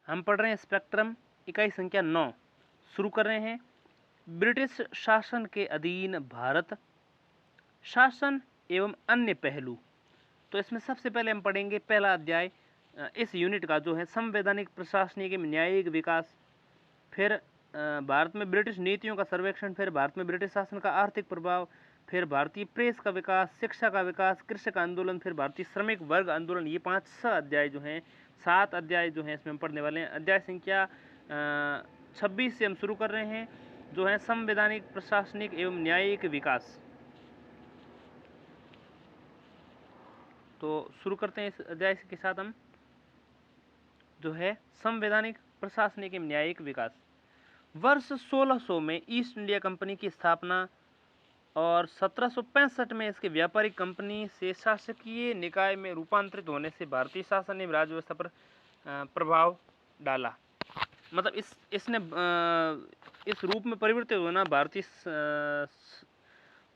हम पढ़ रहे हैं स्पेक्ट्रम, इकाई संख्या 9 शुरू कर रहे हैं। ब्रिटिश शासन के अधीन भारत, शासन एवं अन्य पहलू। तो इसमें सबसे पहले हम पढ़ेंगे पहला अध्याय इस यूनिट का जो है संवैधानिक, प्रशासनिक एवं न्यायिक विकास, फिर भारत में ब्रिटिश नीतियों का सर्वेक्षण, फिर भारत में ब्रिटिश शासन का आर्थिक प्रभाव, फिर भारतीय प्रेस का विकास, शिक्षा का विकास, कृषक आंदोलन, फिर भारतीय श्रमिक वर्ग आंदोलन। ये 5-6 अध्याय जो हैं, 7 अध्याय जो हैं इसमें हम पढ़ने वाले हैं। अध्याय संख्या 26 से हम शुरू कर रहे हैं, जो है संवैधानिक, प्रशासनिक एवं न्यायिक विकास। तो शुरू करते हैं इस अध्याय के साथ हम, जो है संवैधानिक, प्रशासनिक एवं न्यायिक विकास। वर्ष 1600 में ईस्ट इंडिया कंपनी की स्थापना और 1765 में इसके व्यापारिक कंपनी से शासकीय निकाय में रूपांतरित होने से भारतीय शासन एवं राज्य व्यवस्था पर प्रभाव डाला। मतलब इसने इस रूप में परिवर्तित होना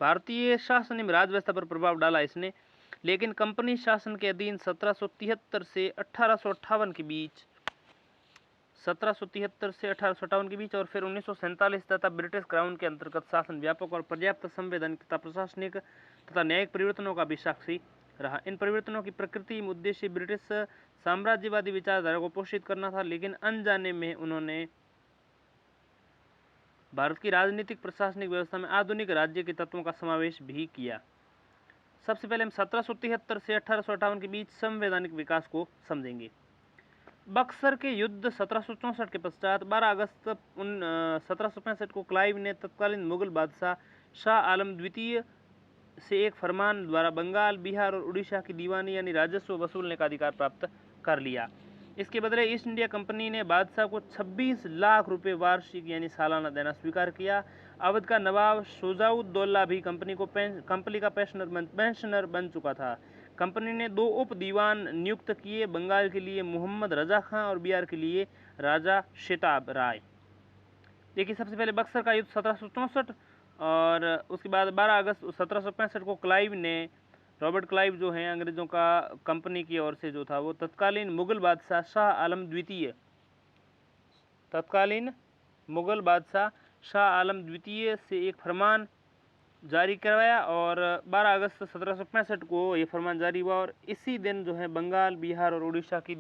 भारतीय शासन एवं राज्य व्यवस्था पर प्रभाव डाला इसने। लेकिन कंपनी शासन के अधीन 1773 से 1858 के बीच, 1773 से 1858 के बीच और फिर 1947 तथा ब्रिटिश क्राउन के अंतर्गत शासन व्यापक और पर्याप्त संवैधानिक तथा प्रशासनिक तथा न्यायिक परिवर्तनों का भी साक्षी रहा। इन परिवर्तनों की प्रकृति एवं उद्देश्य ब्रिटिश साम्राज्यवादी विचारधारा को पोषित करना था, लेकिन अनजाने में उन्होंने भारत की राजनीतिक प्रशासनिक व्यवस्था में आधुनिक राज्य के तत्वों का समावेश भी किया। सबसे पहले हम 1773 से 1858 के बीच संवैधानिक विकास को समझेंगे। बक्सर के युद्ध 1764 के पश्चात 12 अगस्त 1765 को क्लाइव ने तत्कालीन मुगल बादशाह शाह आलम द्वितीय से एक फरमान द्वारा बंगाल, बिहार और उड़ीसा की दीवानी यानी राजस्व वसूलने का अधिकार प्राप्त कर लिया। इसके बदले ईस्ट इंडिया कंपनी ने बादशाह को 26 लाख रुपए वार्षिक यानी सालाना देना स्वीकार किया। अवध का नवाब शुजाउद्दौला भी कंपनी का पेंशनर बन चुका था। कंपनी ने 2 उप दीवान नियुक्त किए, बंगाल के लिए मोहम्मद रजा खां और बिहार के लिए राजा शेताब राय। देखिए, सबसे पहले बक्सर का युद्ध 1764 और उसके बाद 12 अगस्त 1765 को क्लाइव ने, रॉबर्ट क्लाइव जो हैं अंग्रेजों का कंपनी की ओर से जो था वो तत्कालीन मुगल बादशाह शाह आलम द्वितीय, तत्कालीन मुगल बादशाह शाह आलम द्वितीय से एक फरमान जारी करवाया और 12 अगस्त 1765 को ये फरमान जारी हुआ और इसी दिन जो है बंगाल, बिहार और उड़ीसा की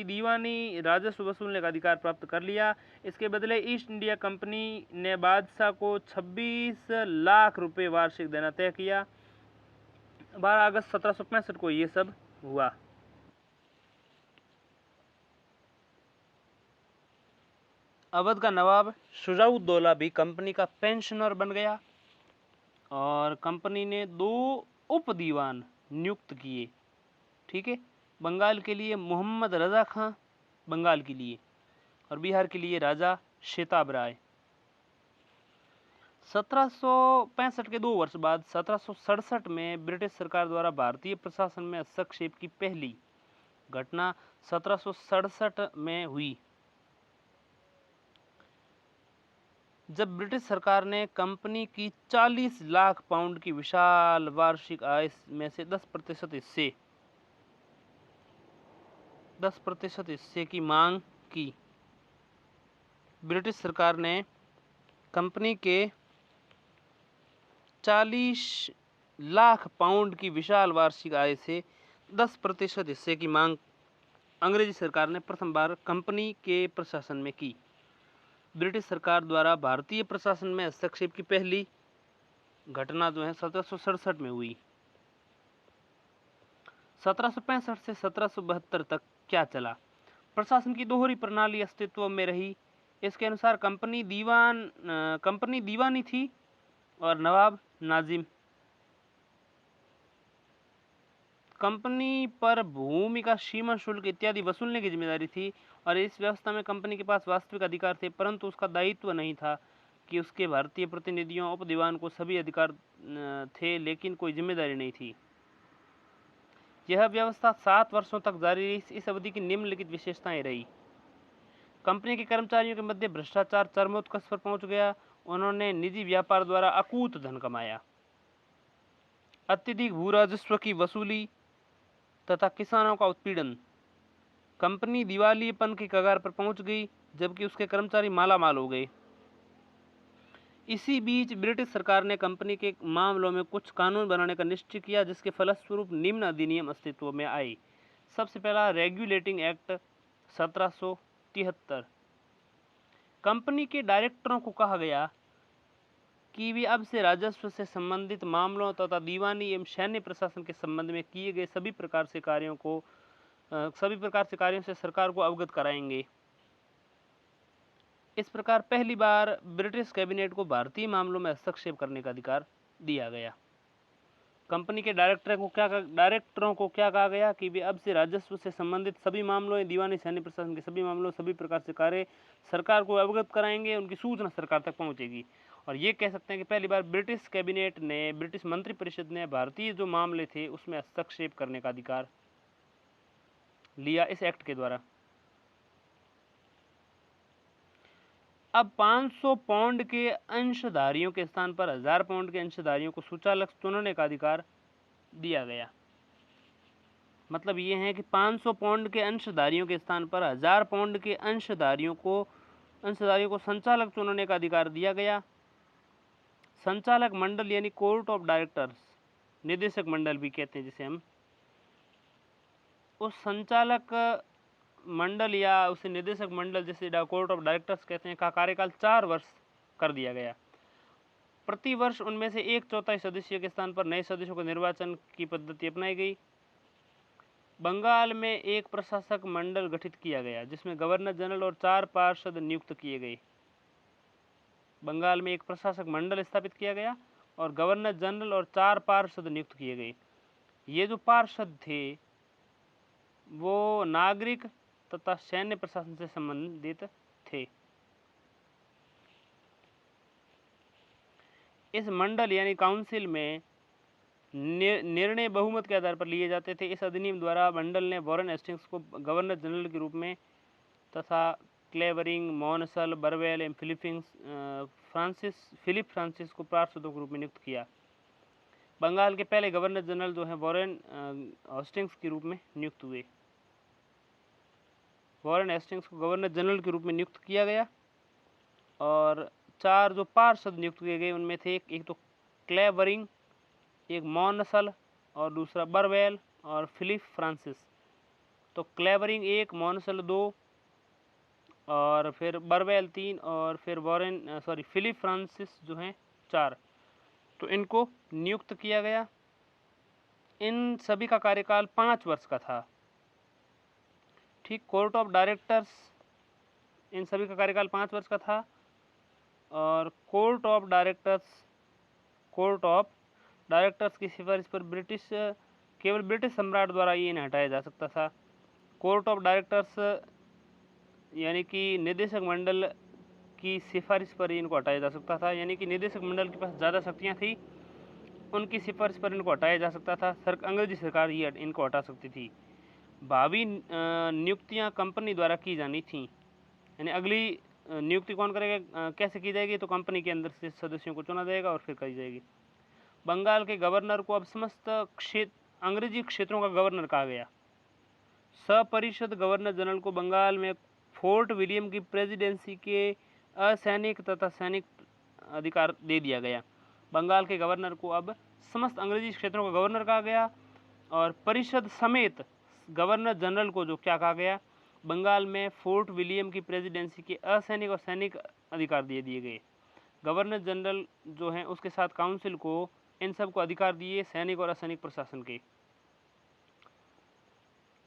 दीवानी राजस्व वसूलने का अधिकार प्राप्त कर लिया। इसके बदले ईस्ट इंडिया कंपनी ने बादशाह को 26 लाख रुपए वार्षिक देना तय किया। 12 अगस्त 1765 को ये सब हुआ। अवध का नवाब शुजाउद्दौला भी कंपनी का पेंशनर बन गया और कंपनी ने 2 उप दीवान नियुक्त किए। ठीक है, बंगाल के लिए मोहम्मद रजा खां बंगाल के लिए और बिहार के लिए राजा शेताब राय। 1765 के 2 वर्ष बाद 1767 में ब्रिटिश सरकार द्वारा भारतीय प्रशासन में हस्तक्षेप की पहली घटना 1767 में हुई, जब ब्रिटिश सरकार ने कंपनी की 40 लाख पाउंड की विशाल वार्षिक आय में से 10% हिस्से की मांग की। ब्रिटिश सरकार ने कंपनी के 40 लाख पाउंड की विशाल वार्षिक आय से 10% हिस्से की मांग अंग्रेजी सरकार ने प्रथम बार कंपनी के प्रशासन में की। ब्रिटिश सरकार द्वारा भारतीय प्रशासन में हस्तक्षेप की पहली घटना जो है 1767 में हुई। 1765 से 1772 तक क्या चला? प्रशासन की दोहरी प्रणाली अस्तित्व में रही। इसके अनुसार कंपनी दीवानी थी और नवाब नाजिम। कंपनी पर भूमि का सीमा शुल्क इत्यादि वसूलने की जिम्मेदारी थी और इस व्यवस्था में कंपनी के पास वास्तविक अधिकार थे, परंतु उसका दायित्व नहीं था कि उसके भारतीय प्रतिनिधियों उप दीवान को सभी अधिकार थे, लेकिन कोई जिम्मेदारी नहीं थी। यह व्यवस्था 7 वर्षों तक जारी रही। इस अवधि की निम्नलिखित विशेषताएं रही। कंपनी के कर्मचारियों के मध्य भ्रष्टाचार चरमोत्कर्ष पर पहुंच गया। उन्होंने निजी व्यापार द्वारा अकूत धन कमाया। अत्यधिक भू राजस्व की वसूली तथा किसानों का उत्पीड़न। कंपनी दिवालियेपन की कगार पर पहुंच गई, जबकि उसके कर्मचारी मालामाल हो गए। इसी बीच ब्रिटिश सरकार ने कंपनी के मामलों में कुछ कानून बनाने का निश्चय किया, जिसके फलस्वरूप निम्न अधिनियम अस्तित्व में आए। सबसे पहला रेगुलेटिंग एक्ट 1773। कंपनी के डायरेक्टरों को कहा गया कि वे अब से राजस्व से संबंधित मामलों तथा दीवानी एवं सैन्य प्रशासन के संबंध में किए गए सभी प्रकार से कार्यों से सरकार को अवगत कराएंगे। इस प्रकार पहली बार ब्रिटिश कैबिनेट को भारतीय मामलों में हस्तक्षेप करने का अधिकार दिया गया। कंपनी के डायरेक्टरों को क्या कहा गया कि वे अब से राजस्व से संबंधित सभी मामलों, दीवानी सैन्य प्रशासन के सभी मामलों, सभी प्रकार से कार्य सरकार को अवगत कराएंगे, उनकी सूचना सरकार तक पहुंचेगी। और ये कह सकते हैं कि पहली बार ब्रिटिश कैबिनेट ने, ब्रिटिश मंत्रिपरिषद ने भारतीय जो मामले थे उसमें हस्तक्षेप करने का अधिकार लिया इस एक्ट के द्वारा। अब 500 पाउंड के अंशधारियों के स्थान पर 1000 पाउंड के अंशधारियों को सुचालक चुनने का अधिकार दिया गया। मतलब ये है कि 500 पाउंड के अंशधारियों के स्थान पर 1000 पाउंड के अंशधारियों को संचालक चुनने का अधिकार दिया गया। संचालक मंडल यानी कोर्ट ऑफ डायरेक्टर्स, निदेशक मंडल भी कहते हैं जिसे हम, उस संचालक मंडल या उसे निदेशक मंडल जिसे कोर्ट ऑफ डायरेक्टर्स कहते हैं का कार्यकाल 4 वर्ष कर दिया गया। प्रति वर्ष उनमें से 1/4 सदस्यों के स्थान पर नए सदस्यों को निर्वाचन की पद्धति अपनाई गई। बंगाल में एक प्रशासक मंडल गठित किया गया जिसमें गवर्नर जनरल और 4 पार्षद नियुक्त किए गए। बंगाल में एक प्रशासक मंडल स्थापित किया गया और गवर्नर जनरल और 4 पार्षद नियुक्त किए गए। ये जो पार्षद थे वो नागरिक तथा सैन्य प्रशासन से संबंधित थे। इस मंडल यानी काउंसिल में निर्णय बहुमत के आधार पर लिए जाते थे। इस अधिनियम द्वारा मंडल ने वॉरेन हेस्टिंग्स को गवर्नर जनरल के रूप में तथा क्लेवरिंग, मॉनसल, बरवेल एवं फिलिप फ्रांसिस को पार्षदों के रूप में नियुक्त किया। बंगाल के पहले गवर्नर जनरल जो है वॉरेन हेस्टिंग्स के रूप में नियुक्त हुए। वॉरेन हेस्टिंग्स को गवर्नर जनरल के रूप में नियुक्त किया गया और 4 जो पार्षद नियुक्त किए गए उनमें थे एक तो क्लेवरिंग, एक मॉनसल और दूसरा बरवेल और फिलिप फ्रांसिस। तो क्लेवरिंग 1, मॉनसल 2 और फिर बरवेल 3 और फिर फिलिप फ्रांसिस जो हैं 4। तो इनको नियुक्त किया गया। इन सभी का कार्यकाल 5 वर्ष का था। ठीक, कोर्ट ऑफ डायरेक्टर्स, इन सभी का कार्यकाल 5 वर्ष का था और कोर्ट ऑफ डायरेक्टर्स की सिफारिश पर केवल ब्रिटिश सम्राट द्वारा ये नहीं हटाया जा सकता था। कोर्ट ऑफ डायरेक्टर्स यानी कि निदेशक मंडल की सिफारिश पर इनको हटाया जा सकता था, यानी कि निदेशक मंडल के पास ज़्यादा शक्तियाँ थी, उनकी सिफारिश पर इनको हटाया जा सकता था। अंग्रेजी सरकार ये इनको हटा सकती थी। भावी नियुक्तियां कंपनी द्वारा की जानी थी, यानी अगली नियुक्ति कौन करेगा, कैसे की जाएगी, तो कंपनी के अंदर से सदस्यों को चुना जाएगा और फिर की जाएगी। बंगाल के गवर्नर को अब समस्त अंग्रेजी क्षेत्रों का गवर्नर कहा गया। सपरिषद गवर्नर जनरल को बंगाल में फोर्ट विलियम की प्रेसिडेंसी के असैनिक तथा सैनिक अधिकार दे दिया गया। बंगाल के गवर्नर को अब समस्त अंग्रेजी क्षेत्रों का गवर्नर कहा गया और परिषद समेत गवर्नर जनरल को जो क्या कहा गया, बंगाल में फोर्ट विलियम की प्रेसिडेंसी के असैनिक और सैनिक अधिकार दे दिए गए। गवर्नर जनरल जो है उसके साथ काउंसिल को इन सब को अधिकार दिए सैनिक और असैनिक प्रशासन के।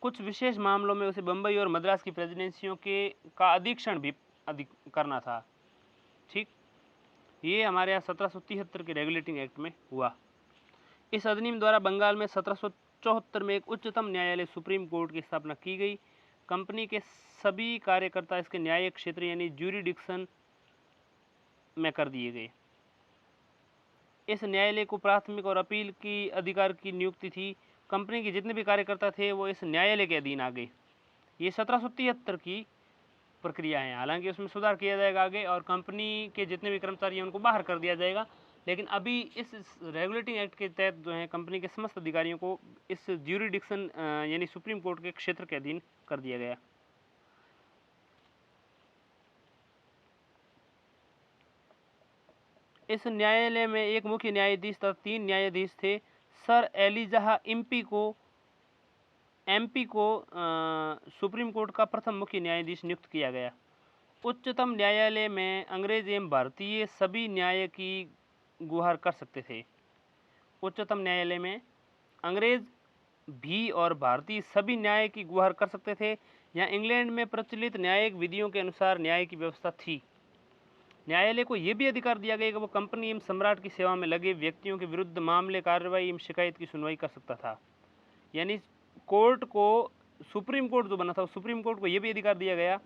कुछ विशेष मामलों में उसे बम्बई और मद्रास की प्रेसिडेंसियों का अधीक्षण भी करना था। ठीक, ये हमारे यहाँ 1773 के रेगुलेटिंग एक्ट में हुआ। इस अधिनियम द्वारा बंगाल में 1774 में एक उच्चतम न्यायालय सुप्रीम कोर्ट की स्थापना की गई। कंपनी के सभी कार्यकर्ता इसके न्यायिक क्षेत्र यानी ज्यूरिडिक्शन में कर दिए गए। इस न्यायालय को प्राथमिक और अपील की अधिकार की नियुक्ति थी। कंपनी के जितने भी कार्यकर्ता थे वो इस न्यायालय के अधीन आ गए। ये 1773 की प्रक्रिया है, हालांकि उसमें सुधार किया जाएगा आगे और कंपनी के जितने भी कर्मचारी हैं उनको बाहर कर दिया जाएगा, लेकिन अभी इस रेगुलेटिंग एक्ट के तहत जो है कंपनी के समस्त अधिकारियों को इस ज्यूरिडिक्शन यानी सुप्रीम कोर्ट के क्षेत्र के अधीन कर दिया गया। इस न्यायालय में एक मुख्य न्यायाधीश तथा 3 न्यायाधीश थे। सर एलिजाह एमपी को सुप्रीम कोर्ट का प्रथम मुख्य न्यायाधीश नियुक्त किया गया। उच्चतम न्यायालय में अंग्रेज एवं भारतीय सभी न्याय की गुहार कर सकते थे। उच्चतम न्यायालय में अंग्रेज भी और भारतीय सभी न्याय की गुहार कर सकते थे। यहाँ इंग्लैंड में प्रचलित न्यायिक विधियों के अनुसार न्याय की व्यवस्था थी। न्यायालय को यह भी अधिकार दिया गया कि वो कंपनी एवं सम्राट की सेवा में लगे व्यक्तियों के विरुद्ध मामले, कार्रवाई एवं शिकायत की सुनवाई कर सकता था। यानी कोर्ट को, सुप्रीम कोर्ट जो बना था, सुप्रीम कोर्ट को यह भी अधिकार दिया गया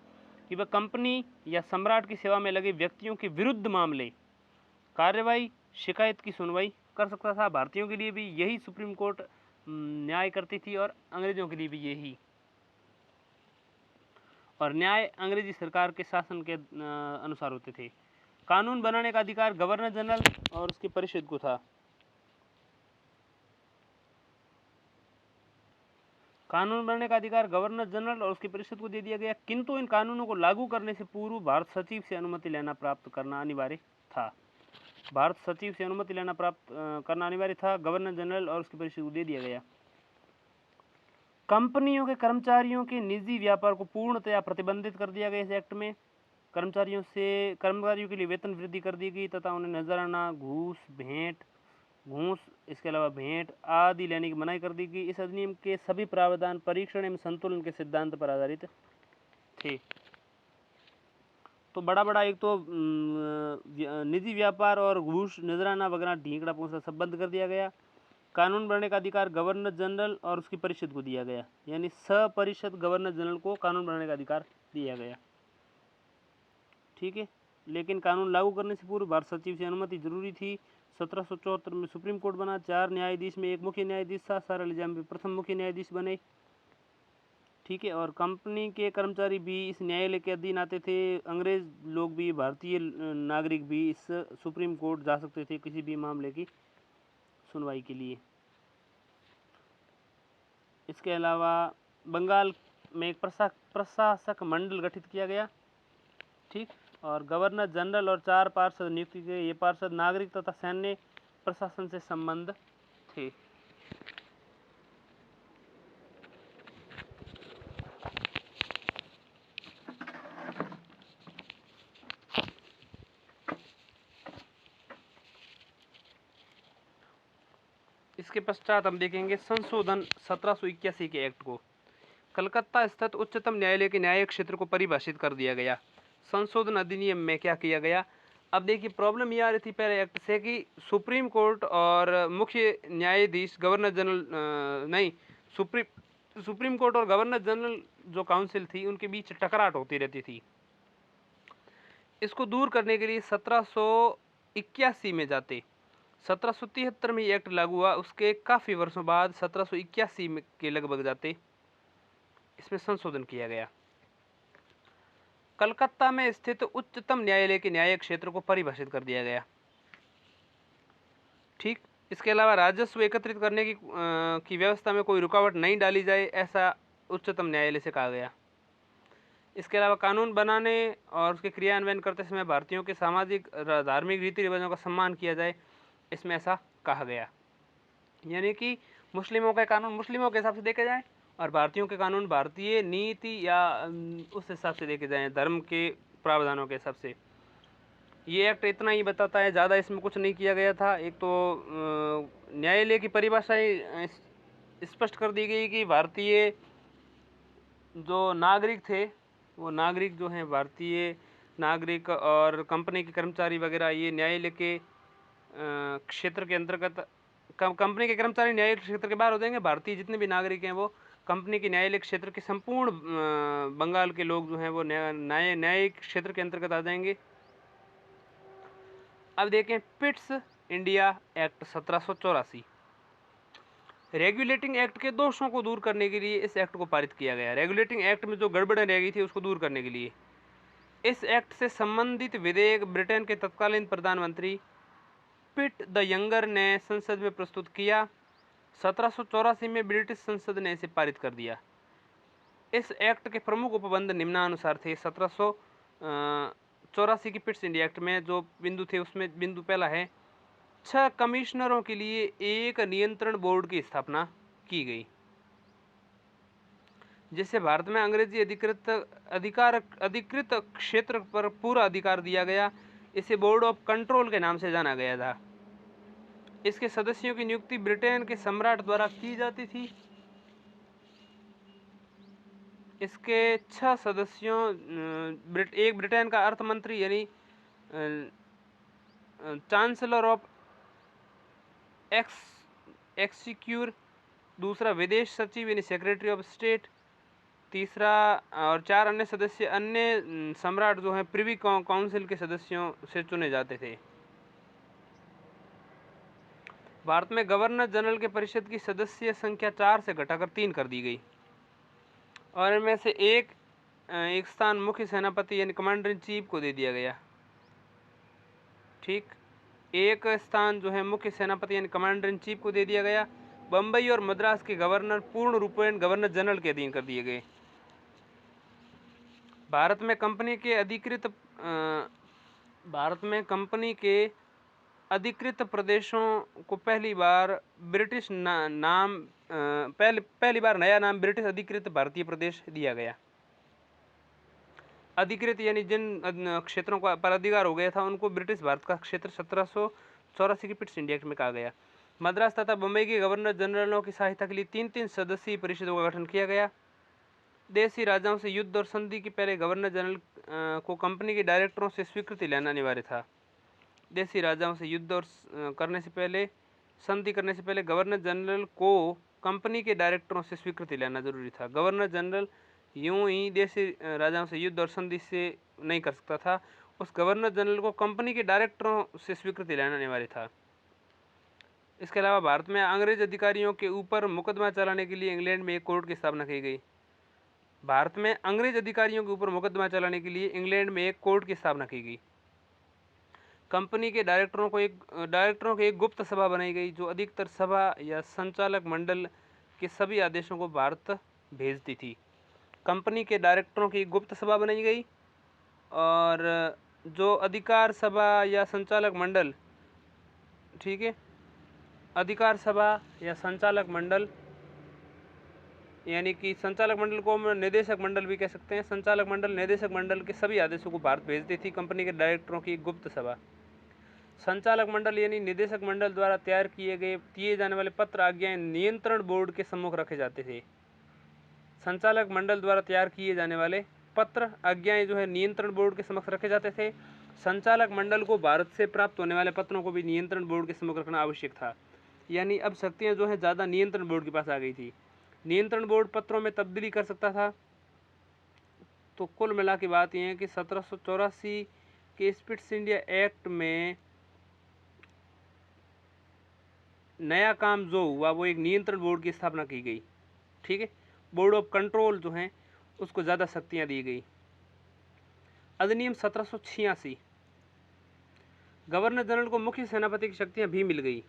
कि वह कंपनी या सम्राट की सेवा में लगे व्यक्तियों के विरुद्ध मामले, कार्रवाई, शिकायत की सुनवाई कर सकता था। भारतीयों के लिए भी यही सुप्रीम कोर्ट न्याय करती थी और अंग्रेजों के लिए भी यही। और न्याय अंग्रेजी सरकार के शासन के अनुसार होते थे। कानून बनाने का अधिकार गवर्नर जनरल और उसकी परिषद को था। कानून बनाने का अधिकार गवर्नर जनरल और उसकी परिषद को दे दिया गया, किंतु इन कानूनों को लागू करने से पूर्व भारत सचिव से अनुमति लेना प्राप्त करना अनिवार्य था। भारत सचिव से अनुमति लेना प्राप्त करना अनिवार्य था। गवर्नर जनरल और उसकी परिषद को दे दिया गया। कंपनियों के कर्मचारियों के निजी व्यापार को पूर्णतया प्रतिबंधित कर दिया गया। इस एक्ट में कर्मचारियों के लिए वेतन वृद्धि कर दी गई तथा उन्हें नजराना, घूस, इसके अलावा भेंट आदि लेने की मनाही कर दी गई। इस अधिनियम के सभी प्रावधान परीक्षण एवं संतुलन के सिद्धांत पर आधारित थे। तो बड़ा एक तो निजी व्यापार और घूस, नजराना वगैरह, ढींकड़ा पूंछना सब बंद कर दिया गया। कानून बनाने का अधिकार गवर्नर जनरल और उसकी परिषद को दिया गया। यानी सपरिषद गवर्नर जनरल को कानून बनाने का अधिकार दिया गया। ठीक है, लेकिन कानून लागू करने से पूर्व भारत सचिव से अनुमति जरूरी थी। 1774 में सुप्रीम कोर्ट बना। 4 न्यायाधीश में एक मुख्य न्यायाधीश था। सर एलिजाह प्रथम मुख्य न्यायाधीश बने। ठीक है, और कंपनी के कर्मचारी भी इस न्यायालय के अधीन आते थे। अंग्रेज लोग भी, भारतीय नागरिक भी इस सुप्रीम कोर्ट जा सकते थे किसी भी मामले की सुनवाई के लिए। इसके अलावा बंगाल में एक प्रशासक मंडल गठित किया गया। ठीक, और गवर्नर जनरल और 4 पार्षद नियुक्त किए गए। ये पार्षद नागरिक तथा सैन्य प्रशासन से संबंध थे। इसके पश्चात हम देखेंगे संशोधन 1781 के एक्ट को। कलकत्ता स्थित उच्चतम न्यायालय के न्यायिक क्षेत्र को परिभाषित कर दिया गया। संशोधन अधिनियम में क्या किया गया? अब देखिए, प्रॉब्लम ये आ रही थी पहले एक्ट से कि सुप्रीम कोर्ट और मुख्य न्यायाधीश गवर्नर जनरल सुप्रीम कोर्ट और गवर्नर जनरल जो काउंसिल थी उनके बीच टकराट होती रहती थी। इसको दूर करने के लिए 1781 में जाते 1773 में ये एक्ट लागू हुआ। उसके काफ़ी वर्षों बाद 1781 के लगभग जाते इसमें संशोधन किया गया। कलकत्ता में स्थित उच्चतम न्यायालय के न्यायिक क्षेत्र को परिभाषित कर दिया गया। ठीक, इसके अलावा राजस्व एकत्रित करने की व्यवस्था में कोई रुकावट नहीं डाली जाए, ऐसा उच्चतम न्यायालय से कहा गया। इसके अलावा कानून बनाने और उसके क्रियान्वयन करते समय भारतीयों के सामाजिक धार्मिक रीति रिवाजों का सम्मान किया जाए, इसमें ऐसा कहा गया। यानी कि मुस्लिमों के कानून मुस्लिमों के हिसाब से देखे जाए और भारतीयों के कानून भारतीय नीति या उस हिसाब से देखे जाएं, धर्म के प्रावधानों के हिसाब से। ये एक्ट इतना ही बताता है, ज़्यादा इसमें कुछ नहीं किया गया था। एक तो न्यायालय की परिभाषाएं स्पष्ट कर दी गई कि भारतीय जो नागरिक थे, वो नागरिक जो हैं भारतीय नागरिक और कंपनी के कर्मचारी वगैरह ये न्यायालय के क्षेत्र के अंतर्गत, कंपनी के कर्मचारी न्यायिक क्षेत्र के बाहर हो जाएंगे। भारतीय जितने भी नागरिक हैं वो कंपनी के न्यायालय क्षेत्र के संपूर्ण बंगाल के लोग जो हैं वो न्यायिक क्षेत्र के अंतर्गत आ जाएंगे। अब देखें Pitt's India act 1784। Regulating act के दोषों को दूर करने के लिए इस एक्ट को पारित किया गया। रेगुलेटिंग एक्ट में जो गड़बड़ें रह गई थी उसको दूर करने के लिए इस एक्ट से संबंधित विधेयक ब्रिटेन के तत्कालीन प्रधानमंत्री पिट द यंगर ने संसद में प्रस्तुत किया। 1784 में ब्रिटिश संसद ने इसे पारित कर दिया। इस एक्ट के प्रमुख उपबंध निम्नानुसार थे। 1784 की पिट्स इंडिया एक्ट में जो बिंदु थे उसमें बिंदु पहला है, 6 कमिश्नरों के लिए एक नियंत्रण बोर्ड की स्थापना की गई, जिससे भारत में अंग्रेजी अधिकृत क्षेत्र पर पूरा अधिकार दिया गया। इसे बोर्ड ऑफ कंट्रोल के नाम से जाना गया था। इसके सदस्यों की नियुक्ति ब्रिटेन के सम्राट द्वारा की जाती थी। इसके 6 सदस्यों एक ब्रिटेन का अर्थ मंत्री यानी चांसलर ऑफ एक्सक्यूर, दूसरा विदेश सचिव यानी सेक्रेटरी ऑफ स्टेट, तीसरा और 4 अन्य सदस्य अन्य सम्राट जो हैं प्रिवी काउंसिल के सदस्यों से चुने जाते थे। भारत में गवर्नर जनरल के परिषद की सदस्य संख्या 4 से घटाकर 3 कर दी गई और इनमें से एक स्थान मुख्य सेनापति यानी कमांडर इन चीफ को दे दिया गया। ठीक, एक स्थान जो है मुख्य सेनापति यानी कमांडर इन चीफ को दे दिया गया। बम्बई और मद्रास के गवर्नर पूर्ण रूपेण गवर्नर जनरल के अधीन कर दिए गए। भारत में कंपनी के अधिकृत प्रदेशों को पहली बार नया नाम ब्रिटिश अधिकृत भारतीय प्रदेश दिया गया। अधिकृत यानी जिन क्षेत्रों का पर अधिकार हो गया था उनको ब्रिटिश भारत का क्षेत्र 1784 की पिट्स इंडिया एक्ट में कहा गया। मद्रास तथा बम्बई के गवर्नर जनरलों की सहायता के लिए 3-3 सदस्यीय परिषदों का गठन किया गया। देशी राजाओं से युद्ध और संधि के पहले गवर्नर जनरल को कंपनी के डायरेक्टरों से स्वीकृति लेना अनिवार्य था। देशी राजाओं से युद्ध और संधि करने से पहले गवर्नर जनरल को कंपनी के डायरेक्टरों से स्वीकृति लेना जरूरी था। गवर्नर जनरल यूं ही देशी राजाओं से युद्ध और संधि से नहीं कर सकता था, उस गवर्नर जनरल को कंपनी के डायरेक्टरों से स्वीकृति लेना अनिवार्य था। इसके अलावा भारत में अंग्रेज अधिकारियों के ऊपर मुकदमा चलाने के लिए इंग्लैंड में एक कोर्ट की स्थापना की गई। भारत में अंग्रेज अधिकारियों के ऊपर मुकदमा चलाने के लिए इंग्लैंड में एक कोर्ट की स्थापना की गई। कंपनी के डायरेक्टरों की एक गुप्त सभा बनाई गई जो अधिकतर सभा या संचालक मंडल के सभी आदेशों को भारत भेजती थी। कंपनी के डायरेक्टरों की गुप्त सभा बनाई गई और जो अधिकार सभा या संचालक मंडल, ठीक है, अधिकार सभा या संचालक मंडल यानी कि संचालक मंडल को हम निदेशक मंडल भी कह सकते हैं। संचालक मंडल निदेशक मंडल के सभी आदेशों को भारत भेजती थी। कंपनी के डायरेक्टरों की गुप्त सभा। संचालक मंडल यानी निदेशक मंडल द्वारा तैयार किए जाने वाले पत्र आज्ञाएं नियंत्रण बोर्ड के सम्मुख रखे जाते थे। संचालक मंडल द्वारा तैयार किए जाने वाले पत्र आज्ञाएं जो है नियंत्रण बोर्ड के समक्ष रखे जाते थे। संचालक मंडल को भारत से प्राप्त होने वाले पत्रों को भी नियंत्रण बोर्ड के सम्मुख रखना आवश्यक था। यानी अब शक्तियां जो है ज़्यादा नियंत्रण बोर्ड के पास आ गई थी। नियंत्रण बोर्ड पत्रों में तब्दीली कर सकता था। तो कुल मिला के बात यह है कि 1784 के पिट्स इंडिया एक्ट में नया काम जो हुआ वो एक नियंत्रण बोर्ड की स्थापना की गई। ठीक है, बोर्ड ऑफ कंट्रोल जो है उसको ज़्यादा शक्तियां दी गई। अधिनियम 1786, गवर्नर जनरल को मुख्य सेनापति की शक्तियां भी मिल गई।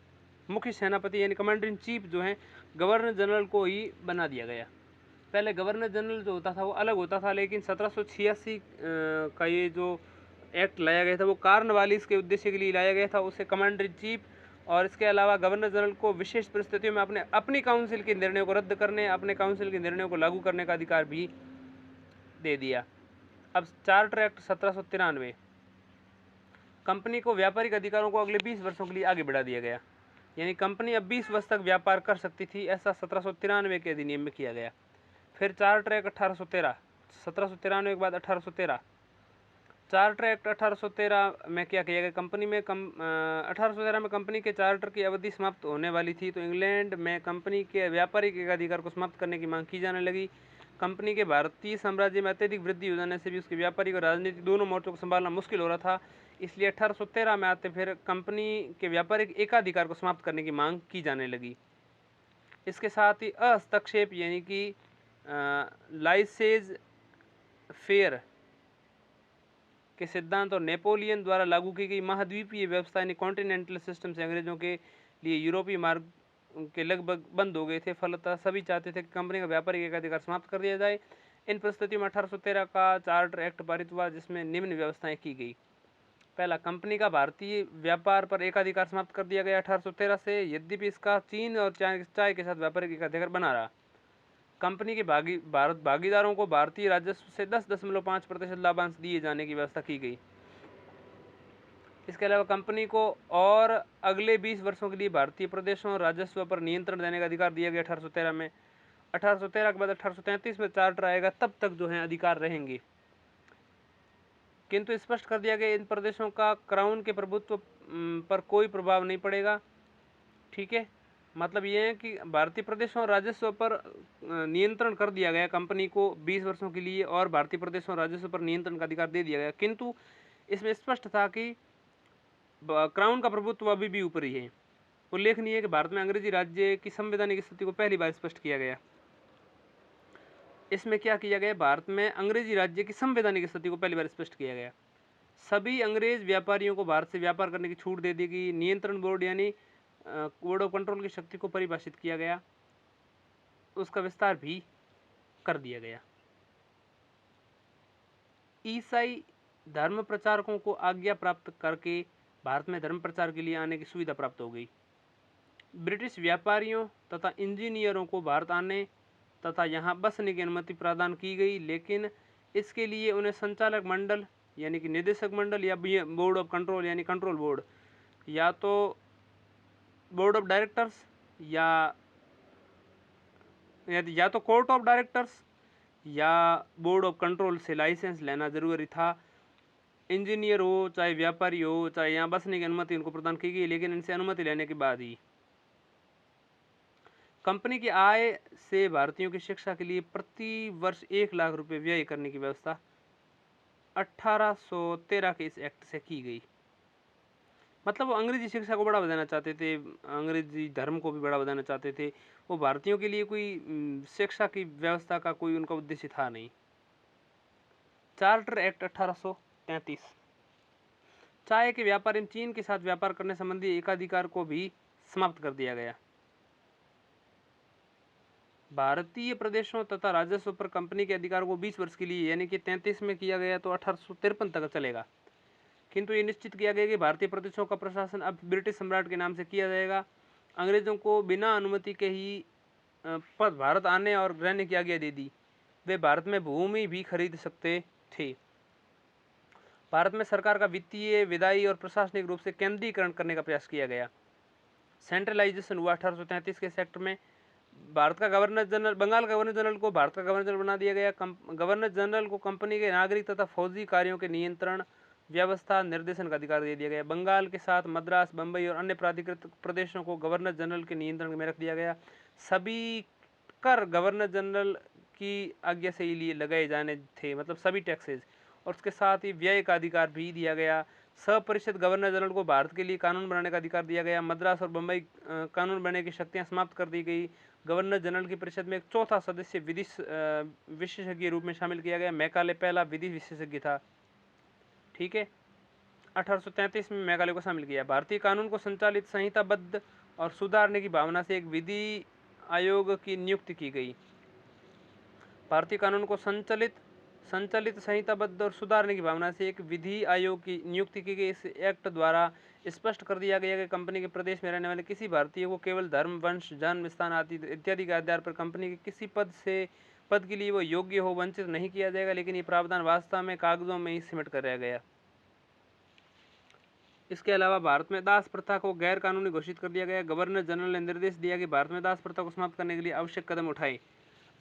मुख्य सेनापति यानी कमांडर इन चीफ जो है गवर्नर जनरल को ही बना दिया गया। पहले गवर्नर जनरल जो होता था वो अलग होता था, लेकिन 1786 का ये जो एक्ट लाया गया था वो कार्नवालिस के उद्देश्य के लिए लाया गया था, उसे कमांडर इन चीफ। और इसके अलावा गवर्नर जनरल को विशेष परिस्थितियों में अपनी काउंसिल के निर्णयों को रद्द करने, अपने काउंसिल के निर्णयों को लागू करने का अधिकार भी दे दिया। अब चार्टर एक्ट 1793, कंपनी को व्यापारिक अधिकारों को अगले 20 वर्षों के लिए आगे बढ़ा दिया गया। यानी कंपनी अब 20 वर्ष तक व्यापार कर सकती थी, ऐसा 1793 के अधिनियम में किया गया। फिर चार्टर एक्ट 1813, 1793 के बाद 1813, चार्टर एक्ट 1813 में क्या किया गया, 1813 में कंपनी के चार्टर की अवधि समाप्त होने वाली थी, तो इंग्लैंड में कंपनी के व्यापारिक एकाधिकार को समाप्त करने की मांग की जाने लगी। कंपनी के भारतीय साम्राज्य में अत्यधिक वृद्धि हो जाने से भी उसके व्यापारिक और राजनीतिक दोनों मोर्चों को संभालना मुश्किल हो रहा था, इसलिए 1813 में आते फिर कंपनी के व्यापारिक एकाधिकार को समाप्त करने की मांग की जाने लगी। इसके साथ ही हस्तक्षेप यानी कि लाइसेंस फेयर के सिद्धांत और नेपोलियन द्वारा लागू की गई महाद्वीपीय व्यवस्था यानी कॉन्टिनेंटल सिस्टम से अंग्रेजों के लिए यूरोपीय मार्ग के लगभग बंद हो गए थे। फलतः सभी चाहते थे कि कंपनी का व्यापारिक एकाधिकार समाप्त कर दिया जाए। इन परिस्थितियों में 1813 का चार्टर एक्ट पारित हुआ, जिसमें निम्न व्यवस्थाएं की गई। पहला, कंपनी का भारतीय व्यापार पर एकाधिकार समाप्त कर दिया गया 1813 से, यद्यपि इसका चीन और चाय के साथ व्यापारिक एकाधिकार बना रहा। कंपनी के भागीदारों को भारतीय राजस्व से 10.5% लाभांश दिए जाने की व्यवस्था की गई। इसके अलावा कंपनी को और अगले 20 वर्षों के लिए भारतीय प्रदेशों और राजस्व पर नियंत्रण देने का अधिकार दिया गया 1813 में। 1813 के बाद 1833 में चार्टर आएगा, तब तक जो है अधिकार रहेंगे, किंतु स्पष्ट कर दिया गया इन प्रदेशों का क्राउन के प्रभुत्व पर कोई प्रभाव नहीं पड़ेगा। ठीक है, मतलब ये है कि भारतीय प्रदेशों और राजस्व पर नियंत्रण कर दिया गया कंपनी को 20 वर्षों के लिए, और भारतीय प्रदेशों और राजस्व पर नियंत्रण का अधिकार दे दिया गया, किंतु इसमें स्पष्ट था कि क्राउन का प्रभुत्व अभी भी ऊपर ही है। उल्लेखनीय है कि भारत में अंग्रेजी राज्य की संवैधानिक स्थिति को पहली बार स्पष्ट किया गया। इसमें क्या किया गया, भारत में अंग्रेजी राज्य की संवैधानिक स्थिति को पहली बार स्पष्ट किया गया। सभी अंग्रेज व्यापारियों को भारत से व्यापार करने की छूट दे दी गई। नियंत्रण बोर्ड यानी बोर्ड ऑफ कंट्रोल की शक्ति को परिभाषित किया गया, उसका विस्तार भी कर दिया गया। ईसाई धर्म प्रचारकों को आज्ञा प्राप्त करके भारत में धर्म प्रचार के लिए आने की सुविधा प्राप्त हो गई। ब्रिटिश व्यापारियों तथा इंजीनियरों को भारत आने तथा यहाँ बसने की अनुमति प्रदान की गई, लेकिन इसके लिए उन्हें संचालक मंडल यानी कि निदेशक मंडल या बोर्ड ऑफ कंट्रोल यानी कंट्रोल बोर्ड, या तो बोर्ड ऑफ डायरेक्टर्स या तो कोर्ट ऑफ डायरेक्टर्स या बोर्ड ऑफ कंट्रोल से लाइसेंस लेना जरूरी था। इंजीनियर हो चाहे व्यापारी हो, चाहे यहाँ बसने की अनुमति उनको प्रदान की गई, लेकिन इनसे अनुमति लेने के बाद ही। कंपनी की आय से भारतीयों की शिक्षा के लिए प्रति वर्ष 1 लाख रुपए व्यय करने की व्यवस्था 1813 के इस एक्ट से की गई। मतलब वो अंग्रेजी शिक्षा को बढ़ावा देना चाहते थे, अंग्रेजी धर्म को भी बढ़ावा देना चाहते थे। वो भारतीयों के लिए कोई शिक्षा की व्यवस्था का कोई उनका उद्देश्य था नहीं। चार्टर एक्ट 1833, चाय के व्यापार में चीन के साथ व्यापार करने संबंधी एकाधिकार को भी समाप्त कर दिया गया। भारतीय प्रदेशों तथा राजस्व पर कंपनी के अधिकार को 20 वर्ष के लिए यानी कि 33 में किया गया, तो 1853 तक चलेगा, किंतु ये निश्चित किया गया कि भारतीय प्रदेशों का प्रशासन अब ब्रिटिश सम्राट के नाम से किया जाएगा। अंग्रेजों को बिना अनुमति के ही भारत आने और रहने की आज्ञा दे दी। वे भारत में भूमि भी खरीद सकते थे। भारत में सरकार का वित्तीय, विधायी और प्रशासनिक रूप से केंद्रीकरण करने का प्रयास किया गया। सेंट्रलाइजेशन हुआ 1833 के सेक्टर में। भारत का गवर्नर जनरल, बंगाल का गवर्नर जनरल को भारत का गवर्नर जनरल बना दिया गया। गवर्नर जनरल को कंपनी के नागरिक तथा फौजी कार्यों के नियंत्रण, व्यवस्था, निर्देशन का अधिकार दे दिया गया। बंगाल के साथ मद्रास, बंबई और अन्य प्राधिकृत प्रदेशों को गवर्नर जनरल के नियंत्रण में रख दिया गया। सभी कर गवर्नर जनरल की आज्ञा से ही लिए लगाए जाने थे, मतलब सभी टैक्सेस, और उसके साथ ही व्यय का अधिकार भी दिया गया। सपरिषद गवर्नर जनरल को भारत के लिए कानून बनाने का अधिकार दिया गया। मद्रास और बंबई कानून बनाने की शक्तियां समाप्त कर दी गई। गवर्नर जनरल की परिषद में एक चौथा सदस्य विधि विशेषज्ञ रूप में शामिल किया गया। मैकाले पहला विधि विशेषज्ञ था। ठीक है, 1833 में मैकाले को शामिल किया। भारतीय कानून को संचालित, संहिताबद्ध और सुधारने की भावना से एक विधि आयोग की नियुक्ति की गई। भारतीय कानून को संचालित, संहिताबद्ध और सुधारने की भावना से एक विधि आयोग की नियुक्ति की गई। इस एक्ट द्वारा स्पष्ट कर दिया गया कि कंपनी के प्रदेश में रहने वाले किसी भारतीय को केवल धर्म, वंश, जन्म स्थान आदि इत्यादि के आधार पर कंपनी के किसी पद के लिए वो योग्य हो वंचित नहीं किया जाएगा, लेकिन ये प्रावधान वास्तव में कागजों में ही सिमट कर रह गया। इसके अलावा भारत में दास प्रथा को गैर कानूनी घोषित कर दिया गया। गवर्नर जनरल ने निर्देश दिया कि भारत में दास प्रथा को समाप्त करने के लिए आवश्यक कदम उठाए।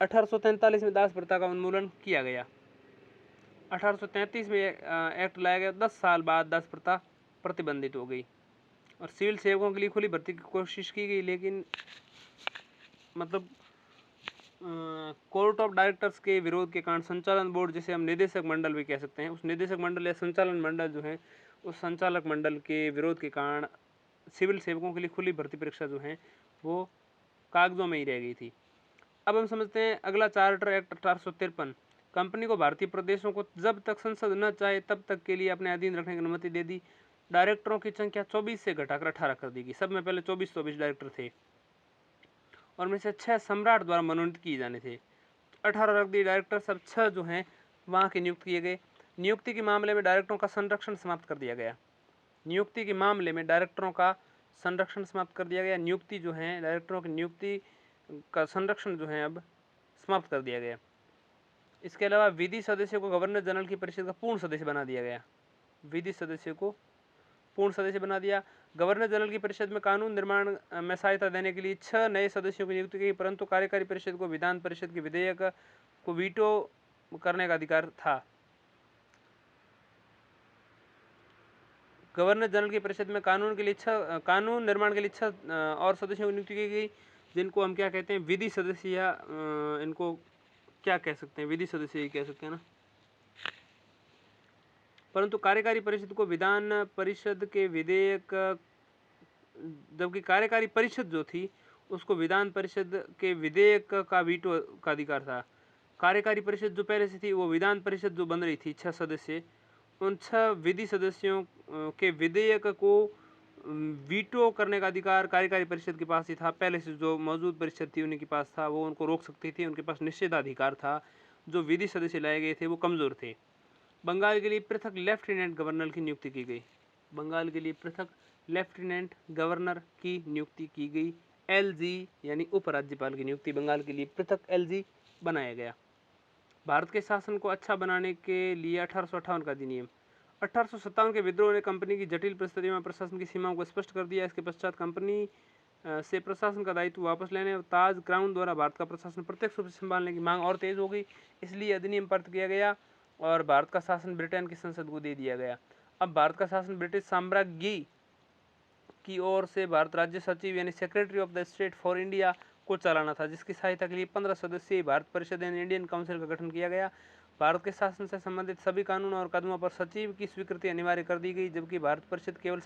1843 में दास प्रथा का उन्मूलन किया गया। 1833 में एक्ट लाया गया। 10 साल बाद दास प्रथा प्रतिबंधित हो गई और सिविल सेवकों के लिए खुली भर्ती की कोशिश की गई, लेकिन मतलब कोर्ट ऑफ डायरेक्टर्स के विरोध के कारण संचालन बोर्ड, जिसे हम निदेशक मंडल भी कह सकते हैं, उस निदेशक मंडल या संचालन मंडल जो है, उस संचालक मंडल के विरोध के कारण सिविल सेवकों के लिए खुली भर्ती परीक्षा जो है वो कागजों में ही रह गई थी। अब हम समझते हैं अगला चार्टर एक्ट 1853। कंपनी को भारतीय प्रदेशों को जब तक संसद न चाहे तब तक के लिए अपने अधीन रखने की अनुमति दे दी। डायरेक्टरों की संख्या 24 से घटाकर 18 कर दी गई। सब में पहले 24 डायरेक्टर थे और में से 6 सम्राट द्वारा मनोनीत किए जाने थे। 18 रख दिए डायरेक्टर, सब 6 जो हैं वहाँ के नियुक्त किए गए। नियुक्ति के मामले में डायरेक्टरों का संरक्षण समाप्त कर दिया गया। नियुक्ति के मामले में डायरेक्टरों का संरक्षण समाप्त कर दिया गया। नियुक्ति जो है डायरेक्टरों की नियुक्ति का संरक्षण जो है अब समाप्त कर दिया गया। इसके अलावा विधि सदस्य को गवर्नर जनरल की परिषद का पूर्ण सदस्य बना दिया गया। विधि सदस्य को पूर्ण सदस्य बना दिया। गवर्नर जनरल की परिषद में कानून निर्माण में सहायता देने के लिए 6 नए सदस्यों की नियुक्ति की, परंतु कार्यकारी परिषद को विधान परिषद के विधेयक को वीटो करने का अधिकार था। गवर्नर जनरल की परिषद में कानून निर्माण के लिए 6 और सदस्यों की नियुक्ति की गई, जिनको हम क्या कहते हैं, विधि सदस्य, या इनको क्या कह सकते हैं, विधि सदस्य ही कह सकते हैं ना। परंतु कार्यकारी परिषद को विधान परिषद के विधेयक, जबकि कार्यकारी परिषद जो थी उसको विधान परिषद के विधेयक का वीटो का अधिकार था। कार्यकारी परिषद जो पहले से थी वो विधान परिषद जो बन रही थी 6 सदस्य, उन 6 विधि सदस्यों के विधेयक को वीटो करने का अधिकार कार्यकारी परिषद के पास ही था। पहले से जो मौजूद परिषद थी उनके पास था, वो उनको रोक सकती थी, उनके पास निषेधाधिकार था। जो विधि सदस्य लाए गए थे वो कमज़ोर थे। बंगाल के लिए पृथक लेफ्टिनेंट गवर्नर की नियुक्ति की गई। बंगाल के लिए पृथक लेफ्टिनेंट गवर्नर की नियुक्ति की गई। एलजी यानी उपराज्यपाल की नियुक्ति बंगाल के लिए पृथक एलजी बनाया गया। भारत के शासन को अच्छा बनाने के लिए 1858 का अधिनियम। 1857 के विद्रोह ने कंपनी की जटिल परिस्थितियों में प्रशासन की सीमाओं को स्पष्ट कर दिया। इसके पश्चात कंपनी से प्रशासन का दायित्व वापस लेने और ताज क्राउन द्वारा भारत का प्रशासन प्रत्यक्ष रूप से संभालने की मांग और तेज हो गई। इसलिए अधिनियम पारित किया गया और भारत का शासन ब्रिटेन की संसद को दे दिया गया। अब भारत का शासन ब्रिटिश साम्राज्य की ओर से भारत राज्य सचिव यानी secretary of the state for India को चलाना था, जिसकी सहायता के लिए 15 सदस्यीय भारत परिषद यानी इंडियन काउंसिल का गठन किया गया। भारत के शासन से संबंधित सभी कानून और कदमों पर सचिव की स्वीकृति अनिवार्य कर दी गई, जबकि भारत परिषद केवल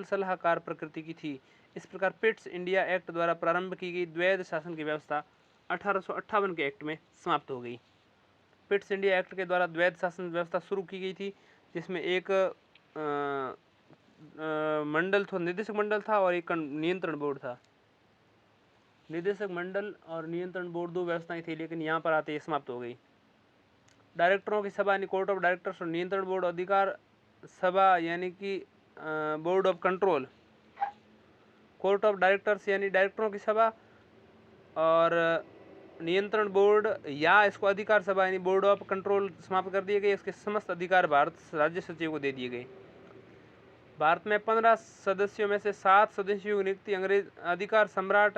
सलाहकार प्रकृति की थी। इस प्रकार पिट्स इंडिया एक्ट द्वारा प्रारंभ की गई द्वैध शासन की व्यवस्था 1858 के एक्ट में समाप्त हो गई। पिट्स इंडिया एक्ट के द्वारा द्वैध शासन व्यवस्था शुरू की गई थी, जिसमें एक मंडल था, निदेशक मंडल था, और एक नियंत्रण बोर्ड था। निदेशक मंडल और नियंत्रण बोर्ड 2 व्यवस्थाएं थी, लेकिन यहाँ पर आते ही समाप्त हो गई। डायरेक्टरों की सभा यानी कोर्ट ऑफ डायरेक्टर्स और नियंत्रण बोर्ड अधिकार सभा यानी कि board of control. Court of directors यानी डायरेक्टरों की सभा और नियंत्रण बोर्ड या इसको अधिकार सभा यानी बोर्ड ऑफ कंट्रोल समाप्त कर दिए गए। इसके समस्त अधिकार भारत राज्य सचिव को दे दिए गए। भारत में 15 सदस्यों में से 7 सदस्यों की नियुक्ति अंग्रेज अधिकार सम्राट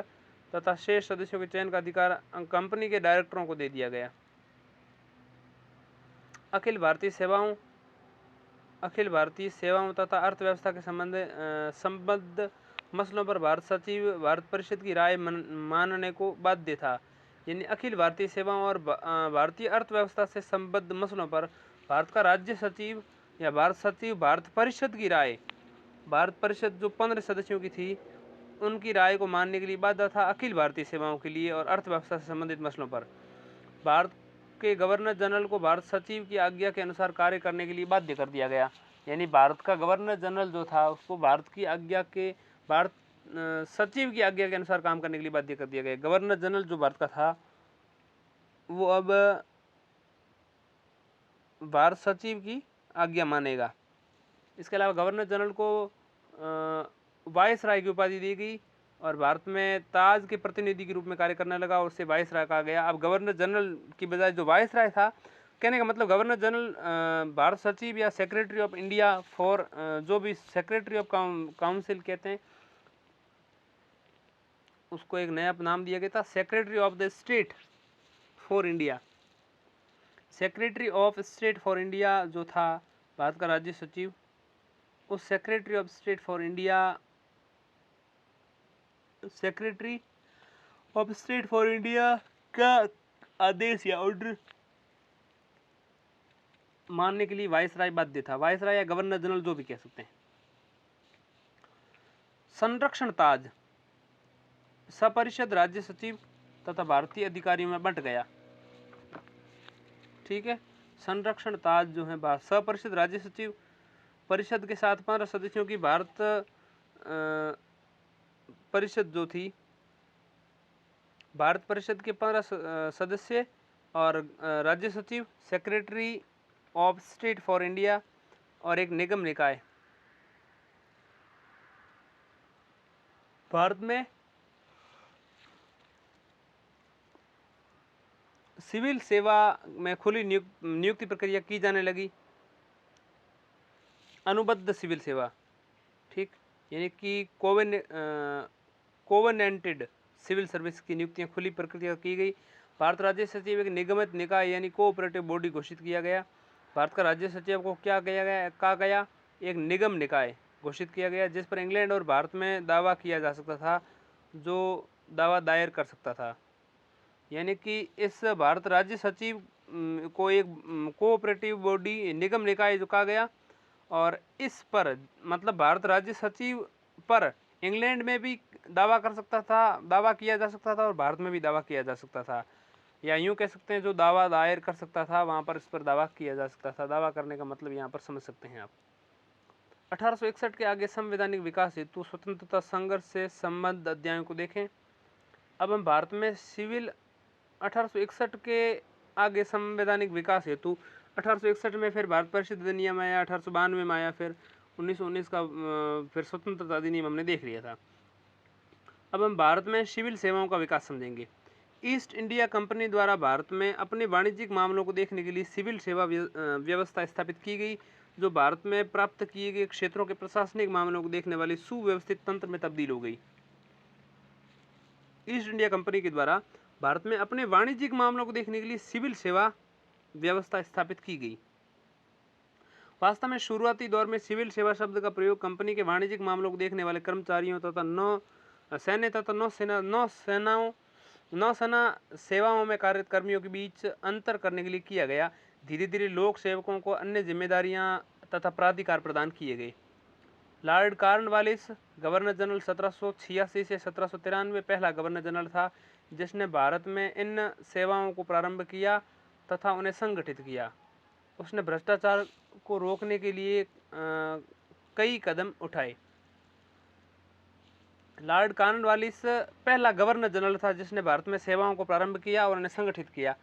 तथा शेष सदस्यों के चयन का अधिकार कंपनी के डायरेक्टरों को दे दिया गया। अखिल भारतीय सेवाओं तथा अर्थव्यवस्था के संबद्ध मसलों पर भारत सचिव भारत परिषद की राय मानने को बाध्य था। यानी अखिल भारतीय सेवाओं और भारतीय अर्थव्यवस्था से संबद्ध मसलों पर भारत का राज्य सचिव या भारत सचिव भारत परिषद की राय, भारत परिषद जो 15 सदस्यों की थी उनकी राय को मानने के लिए बाध्य था अखिल भारतीय सेवाओं के लिए और अर्थव्यवस्था से संबंधित मसलों पर। भारत के गवर्नर जनरल को भारत सचिव की आज्ञा के अनुसार कार्य करने के लिए बाध्य कर दिया गया। यानी भारत का गवर्नर जनरल जो था उसको भारत सचिव की आज्ञा के अनुसार काम करने के लिए बाध्य कर दिया गया। गवर्नर जनरल जो भारत का था वो अब भारत सचिव की आज्ञा मानेगा। इसके अलावा गवर्नर जनरल को वायसराय की उपाधि दी गई और भारत में ताज के प्रतिनिधि के रूप में कार्य करने लगा और उसे वायसराय कहा गया। अब गवर्नर जनरल की बजाय जो वायसराय था, कहने का मतलब गवर्नर जनरल भारत सचिव या सेक्रेटरी ऑफ इंडिया फॉर जो भी सेक्रेटरी ऑफ काउंसिल कहते हैं उसको एक नया नाम दिया गया था, secretary of the state for India. Secretary of state for India जो था भारत का राज्य सचिव, उस secretary of state for India का आदेश या ऑर्डर मानने के लिए वायसराय बाध्य था। वायसराय या गवर्नर जनरल जो भी कह सकते हैं। संरक्षण ताज सपरिषद राज्य सचिव तथा भारतीय अधिकारियों में बंट गया। ठीक है। संरक्षण ताज जो है भारत, सपरिषद राज्य सचिव परिषद के साथ 15 सदस्यों की भारत परिषद जो थी, भारत परिषद के 15 सदस्य और राज्य सचिव, secretary of state for India और एक निगम निकाय। भारत में सिविल सेवा में खुली नियुक्ति प्रक्रिया की जाने लगी। अनुबद्ध सिविल सेवा, ठीक, यानी कि कोवेनेंटेड सिविल सर्विस की नियुक्तियां खुली प्रक्रिया की गई। भारत राज्य सचिव एक निगमित निकाय यानी कोऑपरेटिव बॉडी घोषित किया गया। भारत का राज्य सचिव को क्या कहा गया? एक निगम निकाय घोषित किया गया, जिस पर इंग्लैंड और भारत में दावा किया जा सकता था, जो दावा दायर कर सकता था। यानी कि इस भारत राज्य सचिव को एक कोऑपरेटिव बॉडी निगम निकाय जो कहा गया, और इस पर मतलब भारत राज्य सचिव पर इंग्लैंड में भी दावा कर सकता था, दावा किया जा सकता था, और भारत में भी दावा किया जा सकता था, या यूँ कह सकते हैं जो दावा दायर कर सकता था वहाँ पर इस पर दावा किया जा सकता था। दावा करने का मतलब यहाँ पर समझ सकते हैं आप। 1861 के आगे संवैधानिक विकास हेतु स्वतंत्रता संघर्ष से संबद्ध अध्यायों को देखें। अब हम भारत में सिविल 1861 के आगे संवैधानिक विकास हेतु 1861 में फिर भारत परिषद अधिनियम आया, 1892 में आया, फिर 1919 का फिर स्वतंत्रता अधिनियम हमने देख लिया था। अब हम भारत में सिविल सेवाओं का विकास समझेंगे। ईस्ट इंडिया कंपनी द्वारा भारत में अपने वाणिज्यिक मामलों को देखने के लिए सिविल सेवा व्यवस्था स्थापित की गई, जो भारत में प्राप्त किए गए क्षेत्रों के प्रशासनिक मामलों को देखने वाले सुव्यवस्थित तंत्र में तब्दील हो गई। ईस्ट इंडिया कंपनी के द्वारा भारत में अपने वाणिज्यिक मामलों को देखने के लिए सिविल सेवा व्यवस्था स्थापित की गई। वास्तव में शुरुआती दौर में सिविल सेवा शब्द का प्रयोग कंपनी के वाणिज्यिक मामलों को देखने वाले कर्मचारियों तथा नौसेना सेवाओं में कार्यरत कर्मियों के बीच अंतर करने के लिए किया गया। धीरे धीरे लोक सेवकों को अन्य जिम्मेदारियां तथा प्राधिकार प्रदान किए गए। लॉर्ड कॉर्नवालिस गवर्नर जनरल 1786 से 1793 पहला गवर्नर जनरल था, जिसने भारत में इन सेवाओं को प्रारंभ किया तथा उन्हें संगठित किया। उसने भ्रष्टाचार को रोकने के लिए कई कदम उठाए। लॉर्ड कॉर्नवालिस पहला गवर्नर जनरल था जिसने भारत में सेवाओं को प्रारंभ किया और उन्हें संगठित किया,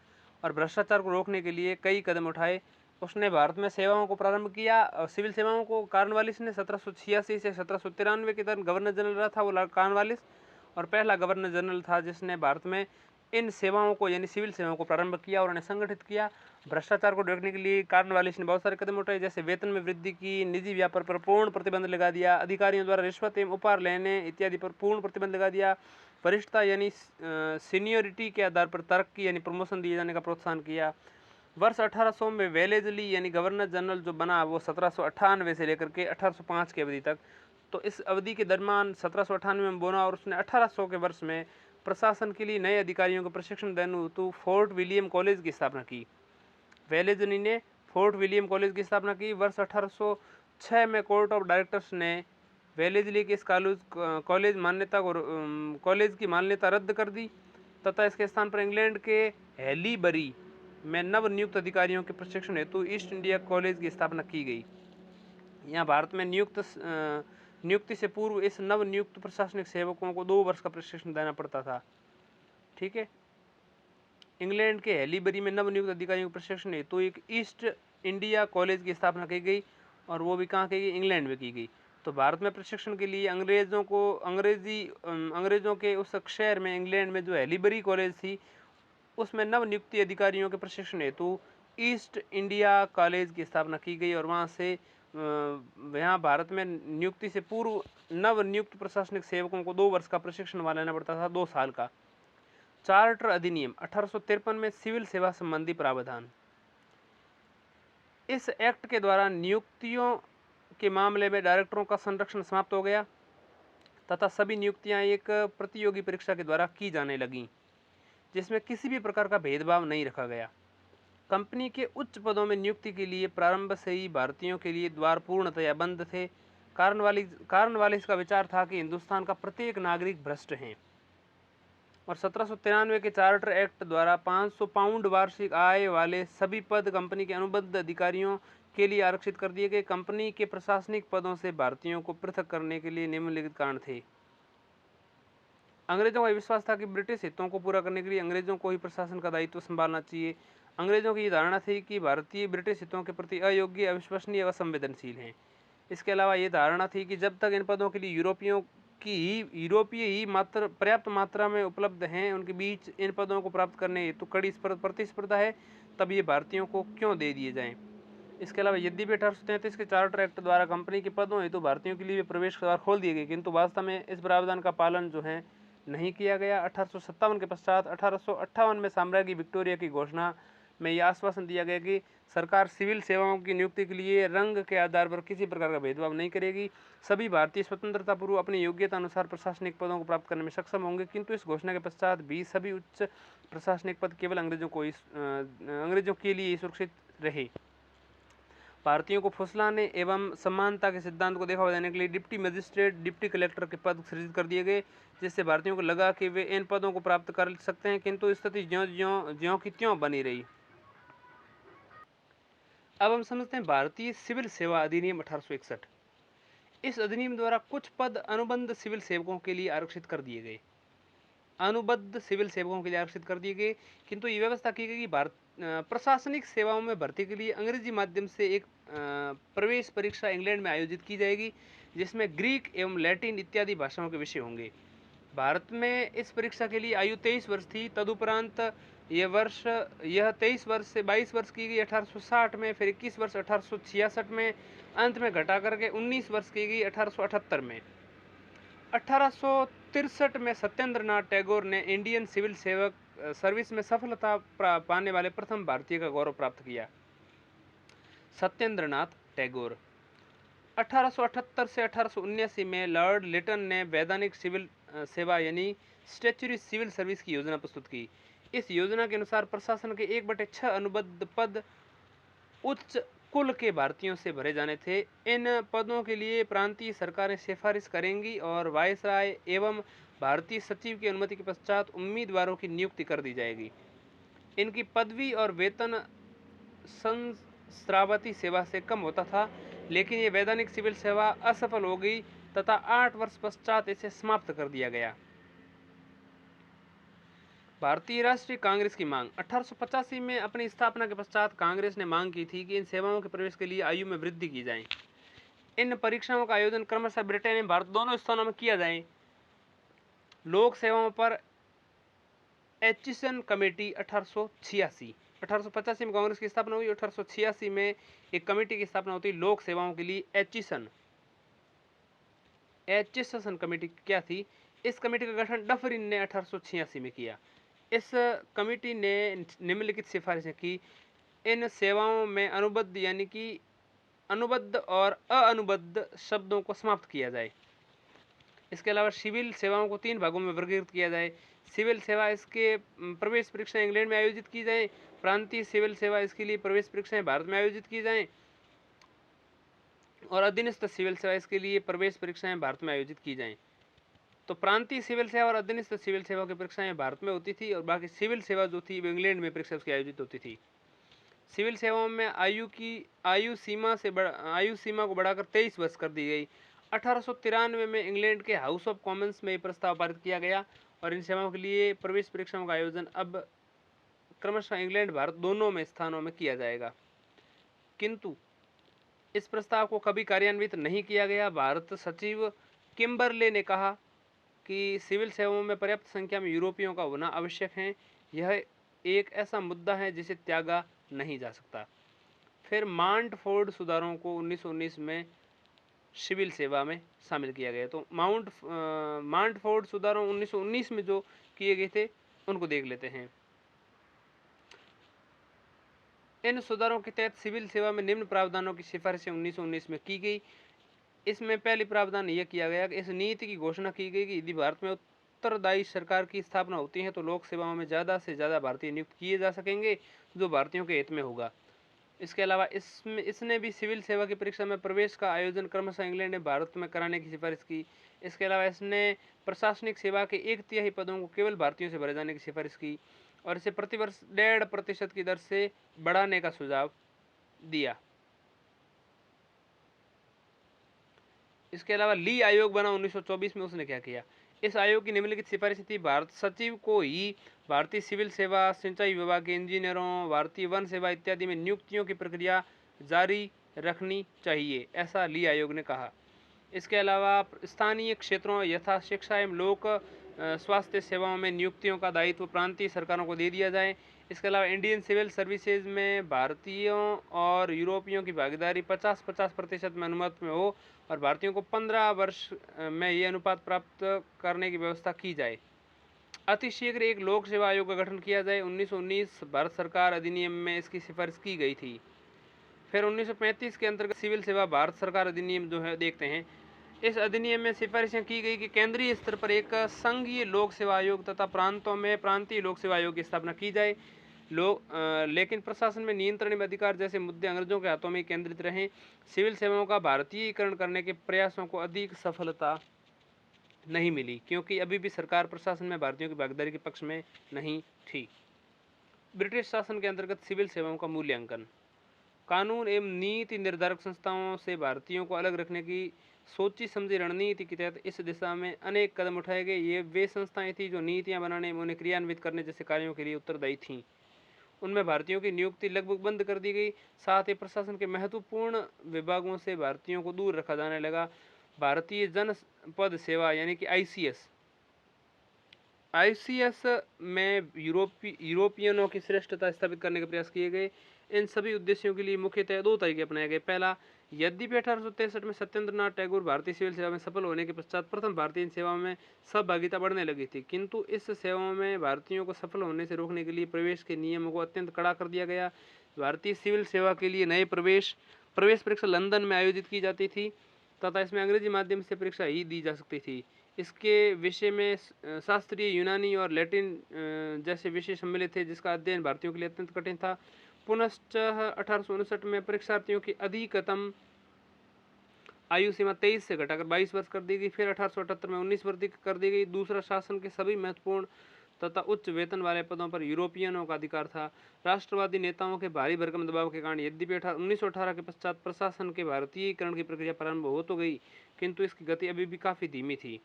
और भ्रष्टाचार को रोकने के लिए कई कदम उठाए। उसने भारत में सेवाओं को प्रारंभ किया और सिविल सेवाओं को कॉर्नवालिस ने 1786 से 1793 के दौरान गवर्नर जनरल रहा था वो लॉर्ड कॉर्नवालिस, और पहला गवर्नर जनरल था जिसने भारत में इन सेवाओं को यानी सिविल सेवाओं को प्रारंभ किया और उन्हें संगठित किया। भ्रष्टाचार को रोकने के लिए कॉर्नवालिस ने बहुत सारे कदम उठाए, जैसे वेतन में वृद्धि की, निजी व्यापार पर पूर्ण प्रतिबंध लगा दिया, अधिकारियों द्वारा रिश्वत एवं उपहार लेने इत्यादि पर पूर्ण प्रतिबंध लगा दिया, वरिष्ठता यानी सीनियोरिटी के आधार पर तरक्की यानी प्रमोशन दिए जाने का प्रोत्साहन किया। वर्ष 1800 में वेलेजली यानी गवर्नर जनरल जो बना वो 1798 से लेकर के 1805 की अवधि तक, तो इस अवधि के दरमियान 1798 में बना, और उसने 1800 के वर्ष में प्रशासन के लिए नए अधिकारियों को प्रशिक्षण देने हेतु फोर्ट विलियम कॉलेज की स्थापना की। वेलेजली ने फोर्ट विलियम कॉलेज की स्थापना की। वर्ष 1806 में कोर्ट ऑफ डायरेक्टर्स ने वेलेजली के इस कॉलेज की मान्यता रद्द कर दी तथा इसके स्थान पर इंग्लैंड के हैलीबरी में नव नियुक्त अधिकारियों के प्रशिक्षण हेतु ईस्ट इंडिया कॉलेज की स्थापना की गई। यहाँ भारत में नियुक्ति से पूर्व इस नव नियुक्त प्रशासनिक सेवकों को 2 वर्ष का प्रशिक्षण देना पड़ता था। ठीक है, इंग्लैंड के हैलीबरी में नव नियुक्त अधिकारियों के प्रशिक्षण हेतु एक ईस्ट इंडिया कॉलेज की स्थापना की गई, और वो भी कहाँ की गई? इंग्लैंड में की गई। तो भारत में प्रशिक्षण के लिए अंग्रेजों के उस शहर में इंग्लैंड में जो हैलीबरी कॉलेज थी उसमें नव नियुक्ति अधिकारियों के प्रशिक्षण हेतु ईस्ट इंडिया कॉलेज की स्थापना की गई, और वहाँ से यहाँ भारत में नियुक्ति से पूर्व नव नियुक्त प्रशासनिक सेवकों को 2 वर्ष का प्रशिक्षण वहाँ लेना पड़ता था, 2 साल का। चार्टर अधिनियम 1853 में सिविल सेवा संबंधी प्रावधान। इस एक्ट के द्वारा नियुक्तियों के मामले में डायरेक्टरों का संरक्षण समाप्त हो गया तथा सभी नियुक्तियां एक प्रतियोगी परीक्षा के द्वारा की जाने लगीं, जिसमें किसी भी प्रकार का भेदभाव नहीं रखा गया। कंपनी के उच्च पदों में नियुक्ति के लिए प्रारंभ से ही भारतीयों के लिए द्वार पूर्णतया बंद थे। कॉर्नवालिस का विचार था कि हिंदुस्तान का प्रत्येक नागरिक भ्रष्ट है। और 1793 के चार्टर एक्ट द्वारा 500 पाउंड वार्षिक आय वाले सभी पद कंपनी के अनुबंध अधिकारियों के लिए आरक्षित कर दिए गए। कंपनी के प्रशासनिक पदों से भारतीयों को पृथक करने के लिए निम्नलिखित कारण थे। अंग्रेजों का विश्वास था कि ब्रिटिश हितों को पूरा करने के लिए अंग्रेजों को ही प्रशासन का दायित्व संभालना चाहिए। अंग्रेजों की ये धारणा थी कि भारतीय ब्रिटिश हितों के प्रति अयोग्य, अविश्वसनीय व संवेदनशील हैं। इसके अलावा ये धारणा थी कि जब तक इन पदों के लिए यूरोपीय ही मात्र पर्याप्त मात्रा में उपलब्ध हैं, उनके बीच इन पदों को प्राप्त करने हेतु कड़ी प्रतिस्पर्धा है, तब ये भारतीयों को क्यों दे दिए जाएं। इसके अलावा यद्यपि 1833 के चार्टर एक्ट द्वारा कंपनी के पदों हेतु भारतीयों के लिए प्रवेश द्वार खोल दिए गए, किंतु वास्तव में इस प्रावधान का पालन जो है नहीं किया गया। 1857 के पश्चात 1858 में साम्राज्य विक्टोरिया की घोषणा में यह आश्वासन दिया गया कि सरकार सिविल सेवाओं की नियुक्ति के लिए रंग के आधार पर किसी प्रकार का भेदभाव नहीं करेगी। सभी भारतीय स्वतंत्रता पूर्व अपनी योग्यता अनुसार प्रशासनिक पदों को प्राप्त करने में सक्षम होंगे, किंतु इस घोषणा के पश्चात भी सभी उच्च प्रशासनिक पद केवल अंग्रेजों के लिए सुरक्षित रहे। भारतीयों को फुसलाने एवं समानता के सिद्धांत को देखा देने के लिए डिप्टी मजिस्ट्रेट, डिप्टी कलेक्टर के पद सृजित कर दिए गए, जिससे भारतीयों को लगा कि वे इन पदों को प्राप्त कर सकते हैं, किंतु स्थिति ज्यों की त्यों बनी रही। अब हम समझते हैं भारतीय सिविल सेवा अधिनियम 1861। इस अधिनियम द्वारा कुछ पद अनुबंध सिविल सेवकों के लिए आरक्षित कर दिए गए। अनुबद्ध सिविल सेवकों के लिए आरक्षित कर दिए गए, किंतु ये व्यवस्था की गई कि प्रशासनिक सेवाओं में भर्ती के लिए अंग्रेजी माध्यम से एक प्रवेश परीक्षा इंग्लैंड में आयोजित की जाएगी, जिसमें ग्रीक एवं लैटिन इत्यादि भाषाओं के विषय होंगे। भारत में इस परीक्षा के लिए आयु 23 वर्ष थी। तदुपरांत यह 23 वर्ष से 22 वर्ष की गई 1860 में, फिर 21 वर्ष 1866 में, अंत में घटा करके 19 वर्ष की गई 1878 में। 1863 में सत्येंद्रनाथ टैगोर ने इंडियन सिविल सर्विस में सफलता पाने वाले प्रथम भारतीय का गौरव प्राप्त किया। सत्येंद्रनाथ टैगोर 1878 से 1879 में लॉर्ड लिटन ने वैधानिक सिविल सेवा यानी स्टैच्यूटरी सिविल सर्विस की योजना प्रस्तुत की। इस योजना के अनुसार प्रशासन के 1/6 अनुबद्ध पद उच्च कुल के भारतीयों से भरे जाने थे। इन पदों के लिए प्रांतीय सरकारें सिफारिश करेंगी और वायसराय एवं भारतीय सचिव की अनुमति के पश्चात उम्मीदवारों की नियुक्ति कर दी जाएगी। इनकी पदवी और वेतन संस्रावती सेवा से कम होता था, लेकिन ये वैधानिक सिविल सेवा असफल हो गई तथा 8 वर्ष पश्चात इसे समाप्त कर दिया गया। भारतीय राष्ट्रीय कांग्रेस की मांग 1885 में अपनी स्थापना के पश्चात कांग्रेस ने मांग की थी कि इन सेवाओं के प्रवेश के लिए आयु में वृद्धि की जाए। इन परीक्षाओं का आयोजन क्रमशः ब्रिटेन एवं भारत दोनों स्थानों में किया जाए। लोक सेवाओं पर एचिसन कमेटी 1885 में कांग्रेस की स्थापना हुई। 1886 में एक कमेटी की स्थापना होती लोक सेवाओं के लिए। एचिसन कमेटी क्या थी? इस कमेटी का गठन डफरिन ने 1886 में किया। इस कमेटी ने निम्नलिखित सिफारिशें की। इन सेवाओं में अनुबद्ध यानी कि अनुबद्ध और अअनुबद्ध शब्दों को समाप्त किया जाए। इसके अलावा सिविल सेवाओं को 3 भागों में वर्गीकृत किया जाए। सिविल सेवा, इसके प्रवेश परीक्षाएं इंग्लैंड में आयोजित की जाए। प्रांतीय सिविल सेवा, इसके लिए प्रवेश परीक्षाएं भारत में आयोजित की जाएं। और अधीनस्थ सिविल सेवा, इसके लिए प्रवेश परीक्षाएं भारत में आयोजित की जाएं। तो प्रांतीय सिविल सेवा और अधीनस्थ सिविल सेवा की परीक्षाएं भारत में होती थी और बाकी सिविल सेवा जो थी वो इंग्लैंड में परीक्षा उसकी आयोजित होती थी। सिविल सेवाओं में आयु सीमा को बढ़ाकर 23 वर्ष कर दी गई। 1893 में इंग्लैंड के हाउस ऑफ कॉमन्स में प्रस्ताव पारित किया गया और इन सेवाओं के लिए प्रवेश परीक्षाओं का आयोजन अब क्रमशः इंग्लैंड भारत दोनों में स्थानों में किया जाएगा, किंतु इस प्रस्ताव को कभी कार्यान्वित नहीं किया गया। भारत सचिव किम्बरले ने कहा कि सिविल सेवाओं में पर्याप्त संख्या में यूरोपियों का होना आवश्यक है। यह एक ऐसा मुद्दा है जिसे त्यागा नहीं जा सकता। फिर माउंटफोर्ड सुधारों को 1919 में सिविल सेवा में शामिल किया गया। तो माउंटफोर्ड सुधारों 1919 में जो किए गए थे उनको देख लेते हैं। इन सुधारों के तहत सिविल सेवा में निम्न प्रावधानों की सिफारिशें 1919 में की गई। इसमें पहली प्रावधान यह किया गया कि इस नीति की घोषणा की गई कि यदि भारत में उत्तरदायी सरकार की स्थापना होती है तो लोक सेवाओं में ज़्यादा से ज़्यादा भारतीय नियुक्त किए जा सकेंगे जो भारतीयों के हित में होगा। इसके अलावा इसने भी सिविल सेवा की परीक्षा में प्रवेश का आयोजन क्रमशः इंग्लैंड ने भारत में कराने की सिफारिश की। इसके अलावा इसने प्रशासनिक सेवा के 1/3 पदों को केवल भारतीयों से भरे जाने की सिफारिश की और इसे प्रतिवर्ष 1.5% की दर से बढ़ाने का सुझाव दिया। इसके अलावा ली आयोग बना 1924 में। उसने क्या किया? इस आयोग की निम्नलिखित सिफारिश थी। भारत सचिव को ही भारतीय सिविल सेवा, सिंचाई विभाग के इंजीनियरों, भारतीय वन सेवा इत्यादि में नियुक्तियों की प्रक्रिया जारी रखनी चाहिए, ऐसा ली आयोग ने कहा। इसके अलावा स्थानीय क्षेत्रों यथा शिक्षा एवं लोक स्वास्थ्य सेवाओं में नियुक्तियों का दायित्व प्रांतीय सरकारों को दे दिया जाए। इसके अलावा इंडियन सिविल सर्विसेज में भारतीयों और यूरोपियों की भागीदारी 50-50% में अनुमत में हो और भारतीयों को 15 वर्ष में ये अनुपात प्राप्त करने की व्यवस्था की जाए। अतिशीघ्र एक लोक सेवा आयोग का गठन किया जाए। 1919 भारत सरकार अधिनियम में इसकी सिफारिश की गई थी। फिर 1935 के अंतर्गत सिविल सेवा भारत सरकार अधिनियम जो है देखते हैं। इस अधिनियम में सिफारिशें की गई कि केंद्रीय स्तर पर एक संघीय लोक सेवा आयोग तथा प्रांतों में प्रांतीय लोक सेवा आयोग की स्थापना की जाए। लेकिन प्रशासन में नियंत्रण में अधिकार जैसे मुद्दे अंग्रेजों के हाथों में केंद्रित रहें। सिविल सेवाओं का भारतीयकरण करने के प्रयासों को अधिक सफलता नहीं मिली क्योंकि अभी भी सरकार प्रशासन में भारतीयों की भागीदारी के पक्ष में नहीं थी। ब्रिटिश शासन के अंतर्गत सिविल सेवाओं का मूल्यांकन। कानून एवं नीति निर्धारक संस्थाओं से भारतीयों को अलग रखने की सोची समझी रणनीति के तहत इस दिशा में अनेक कदम उठाए गए। ये वे संस्थाएं थीं जो नीतियां बनाने एवं उन्हें क्रियान्वित करने जैसे कार्यों के लिए उत्तरदायी थीं। उनमें भारतीयों की नियुक्ति लगभग बंद कर दी गई। साथ ही प्रशासन के महत्वपूर्ण विभागों से भारतीयों को दूर रखा जाने लगा। भारतीय जनपद सेवा यानी कि आईसीएस में यूरोपियनों की श्रेष्ठता स्थापित करने के प्रयास किए गए। इन सभी उद्देश्यों के लिए मुख्यतः 2 तरीके अपनाए गए। पहला, यद्यपि 1863 में सत्येंद्रनाथ टैगोर भारतीय सिविल सेवा में सफल होने के पश्चात प्रथम भारतीय सेवा में सहभागिता बढ़ने लगी थी, किंतु इस सेवाओं में भारतीयों को सफल होने से रोकने के लिए प्रवेश के नियमों को अत्यंत कड़ा कर दिया गया। भारतीय सिविल सेवा के लिए नए प्रवेश परीक्षा लंदन में आयोजित की जाती थी तथा इसमें अंग्रेजी माध्यम से परीक्षा ही दी जा सकती थी। इसके विषय में शास्त्रीय यूनानी और लैटिन जैसे विषय सम्मिलित थे, जिसका अध्ययन भारतीयों के लिए अत्यंत कठिन था। पुनश्च 1859 में परीक्षार्थियों की अधिकतम आयु सीमा 23 से घटाकर 22 वर्ष कर दी गई। फिर 1878 में 19 वर्ष कर दी गई। दूसरा, शासन के सभी महत्वपूर्ण तथा उच्च वेतन वाले पदों पर यूरोपियनों का अधिकार था। राष्ट्रवादी नेताओं के भारी भरकम दबाव के कारण यद्यपि 1918 के पश्चात प्रशासन के भारतीयकरण की प्रक्रिया प्रारंभ हो तो गई, किंतु इसकी गति अभी भी काफी धीमी थी।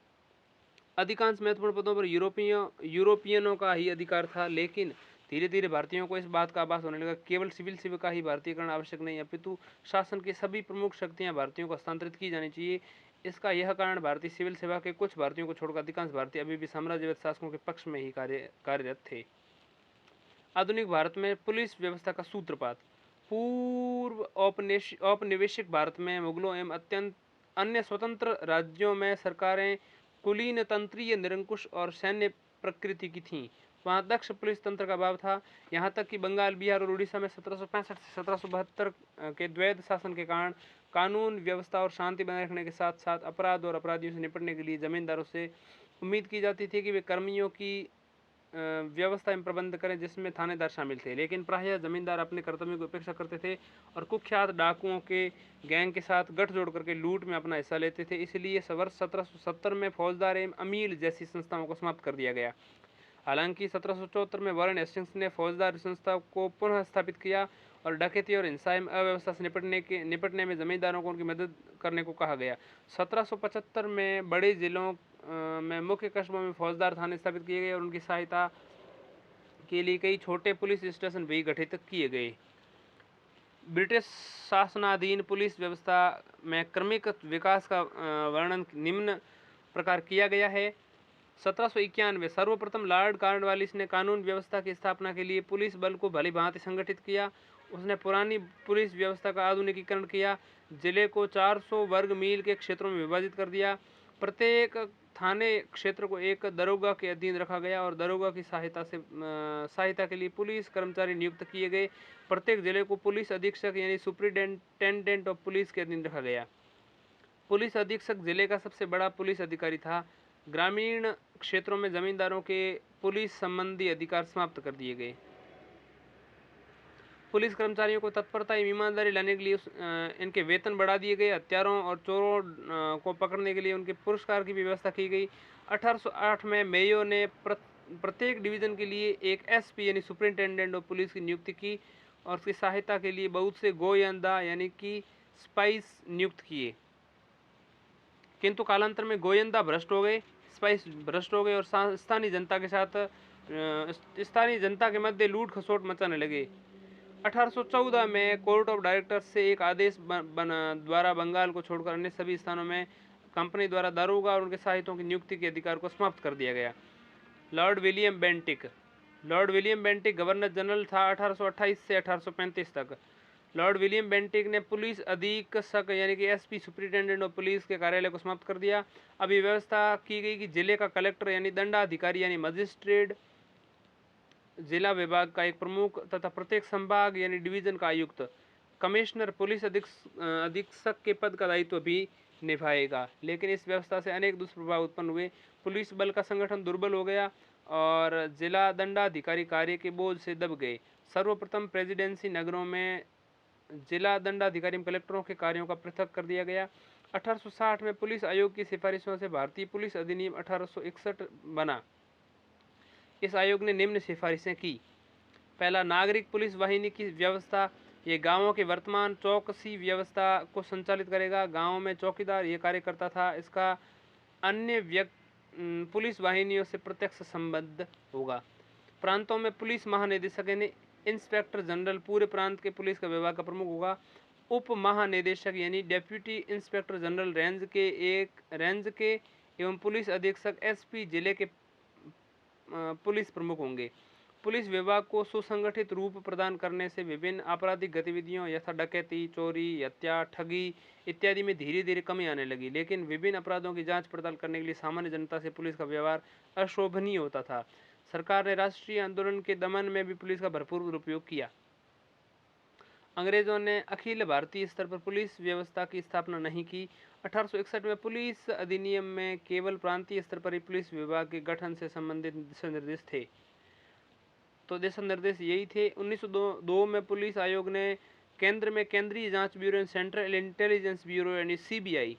अधिकांश महत्वपूर्ण पदों पर यूरोपियनों का ही अधिकार था, लेकिन धीरे धीरे भारतीयों को इस बात का आभास होने लगा केवल सिविल सेवा का ही भारतीयकरण आवश्यक नहीं, अपितु शासन की सभी प्रमुख शक्तियां भारतीयों को हस्तांतरित की जानी चाहिए। इसका यह कारण भारतीय सिविल सेवा के कुछ भारतीयों को छोड़कर अधिकांश भारतीय अभी भी साम्राज्यवाद शासकों के पक्ष में ही कार्यरत थे। आधुनिक भारत में पुलिस व्यवस्था का सूत्रपात। पूर्व औपनिवेशिक भारत में मुगलों एवं अत्यंत अन्य स्वतंत्र राज्यों में सरकारें कुलीन तंत्रीय निरंकुश और सैन्य प्रकृति की थीं। वहाँ दक्ष पुलिस तंत्र का अभाव था। यहाँ तक कि बंगाल, बिहार और उड़ीसा में 1765 से 1772 के द्वैध शासन के कारण कानून व्यवस्था और शांति बनाए रखने के साथ साथ अपराध और अपराधियों से निपटने के लिए जमींदारों से उम्मीद की जाती थी कि वे कर्मियों की व्यवस्था एवं प्रबंध करें, जिसमें थानेदार शामिल थे। लेकिन प्रायः जमींदार अपने कर्तव्यों की उपेक्षा करते थे और कुख्यात डाकुओं के गैंग के साथ गठजोड़ करके लूट में अपना हिस्सा लेते थे। इसलिए वर्ष 1770 में फौजदार एवं अमील जैसी संस्थाओं को समाप्त कर दिया गया। हालांकि 1774 में वारेन हेस्टिंग्स ने फौजदार संस्था को पुनः स्थापित किया और डकैती और हिंसा एवं अव्यवस्था से निपटने में जमींदारों को उनकी मदद करने को कहा गया। 1775 में बड़े जिलों में मुख्य कस्बों में फौजदार थाने स्थापित किए गए और उनकी सहायता के लिए कई छोटे पुलिस स्टेशन भी गठित किए गए। ब्रिटिश शासनाधीन पुलिस व्यवस्था में क्रमिक विकास का वर्णन निम्न प्रकार किया गया है। 1791 सर्वप्रथम लॉर्ड कॉर्नवालिस ने कानून व्यवस्था की स्थापना के लिए पुलिस बल को भली भांति संगठित किया। उसने पुरानी पुलिस व्यवस्था का आधुनिकीकरण किया। जिले को 400 वर्ग मील के क्षेत्रों में विभाजित कर दिया। प्रत्येक थाने क्षेत्र को एक दरोगा के अधीन रखा गया और दरोगा की सहायता के लिए पुलिस कर्मचारी नियुक्त किए गए। प्रत्येक जिले को पुलिस अधीक्षक यानी सुपरिटेंडेंट ऑफ पुलिस के अधीन रखा गया। पुलिस अधीक्षक जिले का सबसे बड़ा पुलिस अधिकारी था। ग्रामीण क्षेत्रों में जमींदारों के पुलिस संबंधी अधिकार समाप्त कर दिए गए। पुलिस कर्मचारियों को तत्परता एवं ईमानदारी लाने के लिए इनके वेतन बढ़ा दिए गए। हत्यारों और चोरों को पकड़ने के लिए उनके पुरस्कार की भी व्यवस्था की गई। 1808 में मेयो ने प्रत्येक डिवीजन के लिए एक एसपी यानी सुपरिंटेंडेंट ऑफ पुलिस की नियुक्ति की और उसकी सहायता के लिए बहुत से गोयंदा यानी कि स्पाइस नियुक्त किए। किंतु कालांतर में गोयंदा भ्रष्ट हो गए, स्पाइस भ्रष्ट हो गए और स्थानीय जनता के मध्य लूट खसोट मचाने लगे। 1814 में कोर्ट ऑफ डायरेक्टर्स से एक आदेश द्वारा बंगाल को छोड़कर अन्य सभी स्थानों में कंपनी द्वारा दारोगा और उनके सहायकों की नियुक्ति के अधिकार को समाप्त कर दिया गया। Lord William Bentinck governor general था 1828 से 1835 तक। लॉर्ड विलियम बेंटिक ने पुलिस अधीक्षक यानी कि एसपी सुपरिटेंडेंट ऑफ पुलिस के कार्यालय को समाप्त कर दिया। अब ये व्यवस्था की गई कि जिले का कलेक्टर यानी दंडाधिकारी यानी मजिस्ट्रेट, जिला विभाग का एक प्रमुख तथा प्रत्येक संभाग यानी डिवीजन का आयुक्त, कमिश्नर पुलिस अधीक्षक के पद का दायित्व भी निभाएगा। लेकिन इस व्यवस्था से अनेक दुष्प्रभाव उत्पन्न हुए। पुलिस बल का संगठन दुर्बल हो गया और जिला दंडाधिकारी कार्य के बोझ से दब गए। सर्वप्रथम प्रेसिडेंसी नगरों में जिला दंडाधिकारी कलेक्टरों के कार्यों का पृथक कर दिया गया। 1860 में पुलिस आयोग की सिफारिशों से भारतीय पुलिस अधिनियम 1861 बना। इस आयोग ने निम्न सिफारिशें की। पहला, नागरिक पुलिस वाहिनी की व्यवस्था। ये गांवों के वर्तमान चौकसी व्यवस्था को संचालित करेगा। गांव में चौकीदार ये कार्य करता था। इसका अन्य पुलिस वाहिनियों से प्रत्यक्ष संबंध होगा। प्रांतों में पुलिस महानिदेशक यानी इंस्पेक्टर जनरल पूरे प्रांत के पुलिस का विभाग का प्रमुख होगा। उप महानिदेशक यानी डेप्यूटी इंस्पेक्टर जनरल रेंज के एवं पुलिस अधीक्षक एसपी जिले के पुलिस प्रमुख होंगे। पुलिस विभाग को सुसंगठित रूप प्रदान करने से विभिन्न आपराधिक गतिविधियों यथा डकैती, चोरी, हत्या, ठगी इत्यादि में धीरे धीरे कमी आने लगी। लेकिन विभिन्न अपराधों की जांच पड़ताल करने के लिए सामान्य जनता से पुलिस का व्यवहार अशोभनीय होता था। सरकार ने राष्ट्रीय आंदोलन के दमन में भी पुलिस का भरपूर उपयोग किया। अंग्रेजों ने अखिल भारतीय स्तर पर पुलिस व्यवस्था की स्थापना नहीं की। 1861 में पुलिस अधिनियम में केवल प्रांतीय स्तर पर ही पुलिस विभाग के गठन से संबंधित दिशा निर्देश थे। तो दिशा निर्देश यही थे। 1902 में पुलिस आयोग ने केंद्र में केंद्रीय जांच ब्यूरो सेंट्रल इंटेलिजेंस ब्यूरो यानी सीबीआई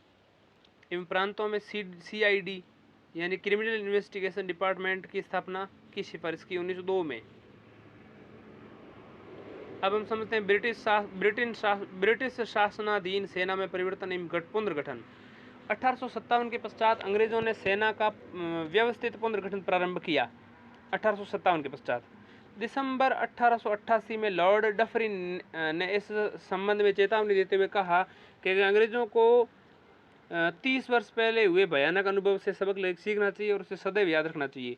एवं प्रांतों में सीआईडी यानी क्रिमिनल इन्वेस्टिगेशन डिपार्टमेंट की स्थापना की सिफारिश की 1902 में। अब हम समझते हैं ब्रिटिश शासनाधीन सेना में परिवर्तन एवं पुनर्गठन। 1857 के पश्चात अंग्रेजों ने सेना का व्यवस्थित पुनर्गठन प्रारंभ किया। 1857 के पश्चात दिसंबर 1888 में लॉर्ड डफरी ने इस संबंध में चेतावनी देते हुए कहा कि अंग्रेजों को 30 वर्ष पहले हुए भयानक अनुभव से सबक सीखना चाहिए और उसे सदैव याद रखना चाहिए।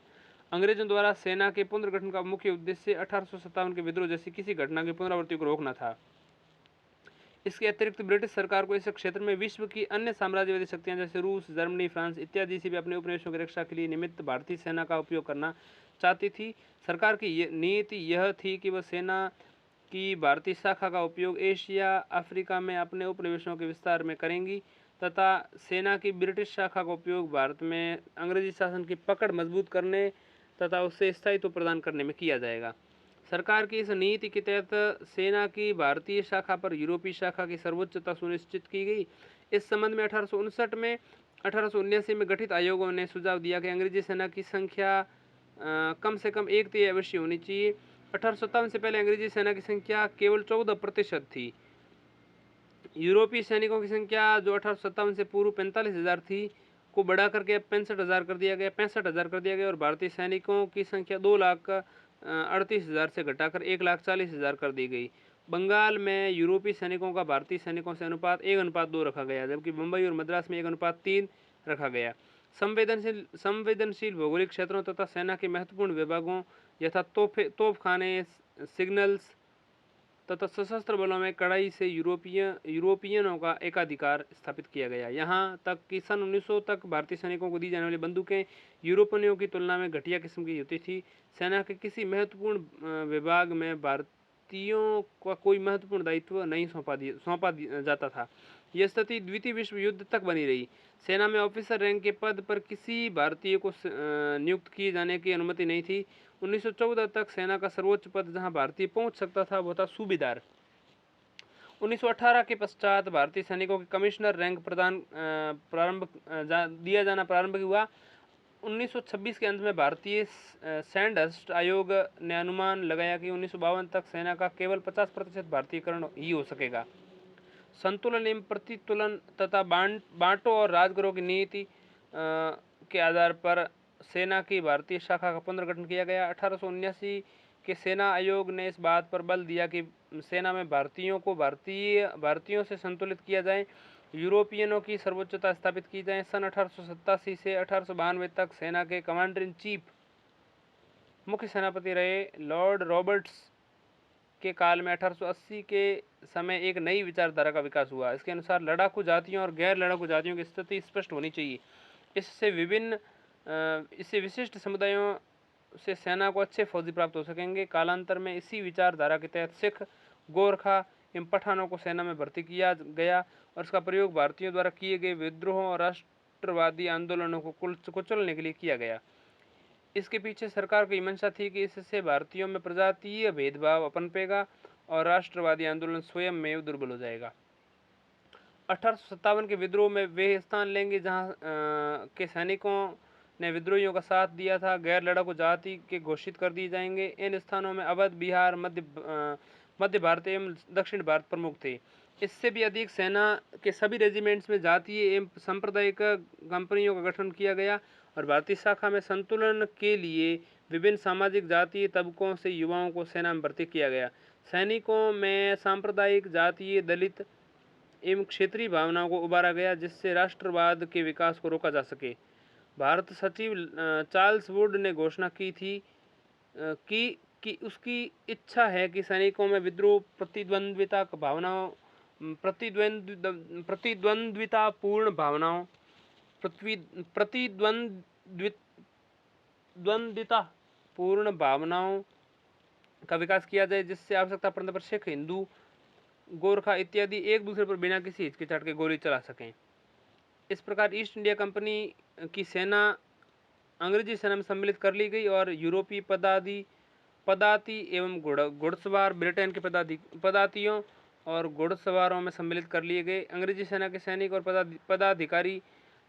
अंग्रेजों द्वारा सेना के पुनर्गठन का मुख्य उद्देश्य 1857 के विद्रोह जैसी किसी घटना की पुनरावृत्ति को रोकना था। इसके अतिरिक्त ब्रिटिश सरकार को इस क्षेत्र में विश्व की अन्य साम्राज्यवादी शक्तियां जैसे रूस, जर्मनी, फ्रांस इत्यादि से भी अपने उपनिवेशों की रक्षा के लिए निमित्त भारतीय सेना का उपयोग करना चाहती थी। सरकार की नीति यह थी कि वह सेना की भारतीय शाखा का उपयोग एशिया, अफ्रीका में अपने उपनिवेशों के विस्तार में करेंगी तथा सेना की ब्रिटिश शाखा का उपयोग भारत में अंग्रेजी शासन की पकड़ मजबूत करने तथा उससे स्थायित्व प्रदान करने में किया जाएगा। सरकार की इस नीति के तहत सेना की भारतीय शाखा पर यूरोपीय शाखा की सर्वोच्चता सुनिश्चित की गई। इस संबंध में 1859 में 1879 में गठित आयोगों ने सुझाव दिया कि अंग्रेजी सेना की संख्या कम से कम 1/3 अवश्य होनी चाहिए। 1857 से पहले अंग्रेजी सेना की संख्या केवल 14% थी। यूरोपीय सैनिकों की संख्या जो 1857 से पूर्व 45,000 थी को बढ़ा करके 65,000 कर दिया गया और भारतीय सैनिकों की संख्या 2,38,000 से घटाकर 1,40,000 कर दी गई। बंगाल में यूरोपीय सैनिकों का भारतीय सैनिकों से अनुपात 1:2 रखा गया, जबकि मुंबई और मद्रास में 1:3 रखा गया। संवेदनशील भौगोलिक क्षेत्रों तथा सेना के महत्वपूर्ण विभागों यथा तोपखाने, सिग्नल्स तथा सशस्त्र बलों में कड़ाई से यूरोपियनों का एकाधिकार स्थापित किया गया। यहाँ तक कि सन 1900 तक भारतीय सैनिकों को दी जाने वाली बंदूकें यूरोपियनों की तुलना में घटिया किस्म की होती थी। सेना के किसी महत्वपूर्ण विभाग में भारतीयों का कोई महत्वपूर्ण दायित्व नहीं सौंपा जाता था। यह स्थिति द्वितीय विश्व युद्ध तक बनी रही। सेना में ऑफिसर रैंक के पद पर किसी भारतीय को नियुक्त किए जाने की अनुमति नहीं थी। 1914 तक सेना का सर्वोच्च पद जहां भारतीय पहुंच सकता था वो था सूबेदार। 1918 के पश्चात भारतीय सैनिकों के कमिश्नर रैंक दिया जाना प्रारंभ हुआ। 1926 के अंत में भारतीय सैंडहर्स्ट आयोग ने अनुमान लगाया कि 1952 तक सेना का केवल 50% भारतीयकरण ही हो सकेगा। संतुलन एवं प्रतितुलन तथा बांटो और राज करो की नीति के आधार पर सेना की भारतीय शाखा का पुनर्गठन किया गया। 1879 के सेना आयोग ने इस बात पर बल दिया कि सेना में भारतीयों से संतुलित किया जाए, यूरोपियनों की सर्वोच्चता स्थापित की जाए। सन 1887 से 1892 तक सेना के कमांडर इन चीफ मुख्य सेनापति रहे। लॉर्ड रॉबर्ट्स के काल में 1880 के समय एक नई विचारधारा का विकास हुआ। इसके अनुसार लड़ाकू जातियों और गैर लड़ाकू जातियों की स्थिति स्पष्ट होनी चाहिए। इससे विशिष्ट समुदायों से सेना को अच्छे फौजी प्राप्त हो सकेंगे। कालांतर में इसी विचारधारा के तहत सिख, गोरखा एवं पठानों को सेना में भर्ती किया गया और इसका प्रयोग भारतीयों द्वारा किए गए विद्रोहों और राष्ट्रवादी आंदोलनों को कुचलने के लिए किया गया। इसके पीछे सरकार की मंशा थी कि इससे भारतीयों में प्रजातीय भेदभाव पनपेगा और राष्ट्रवादी आंदोलन स्वयं में दुर्बल हो जाएगा। 1857 के विद्रोह में वे स्थान लेंगे जहां के सैनिकों ने विद्रोहियों का साथ दिया था। गैर लड़ाकू जाति के घोषित कर दिए जाएंगे। इन स्थानों में अवध, बिहार, मध्य भारत एवं दक्षिण भारत प्रमुख थे। इससे भी अधिक सेना के सभी रेजिमेंट्स में जातीय एवं सांप्रदायिक कंपनियों का गठन किया गया और भारतीय शाखा में संतुलन के लिए विभिन्न सामाजिक जातीय तबकों से युवाओं को सेना में भर्ती किया गया। सैनिकों में सांप्रदायिक, जातीय, दलित एवं क्षेत्रीय भावनाओं को उबारा गया जिससे राष्ट्रवाद के विकास को रोका जा सके। भारत सचिव चार्ल्स वुड ने घोषणा की थी कि उसकी इच्छा है कि सैनिकों में विद्रोह, प्रतिद्वंद्वितापूर्ण भावनाओं का विकास किया जाए जिससे आवश्यकता पड़ने पर सिख, हिंदू, गोरखा इत्यादि एक दूसरे पर बिना किसी हिचकिचाहट के गोली चला सकें। इस प्रकार ईस्ट इंडिया कंपनी की सेना अंग्रेजी सेना में सम्मिलित कर ली गई और यूरोपीय पदाती एवं घुड़सवार ब्रिटेन के पदातियों और घुड़सवारों में सम्मिलित कर लिए गए। अंग्रेजी सेना के सैनिक और पदाधिकारी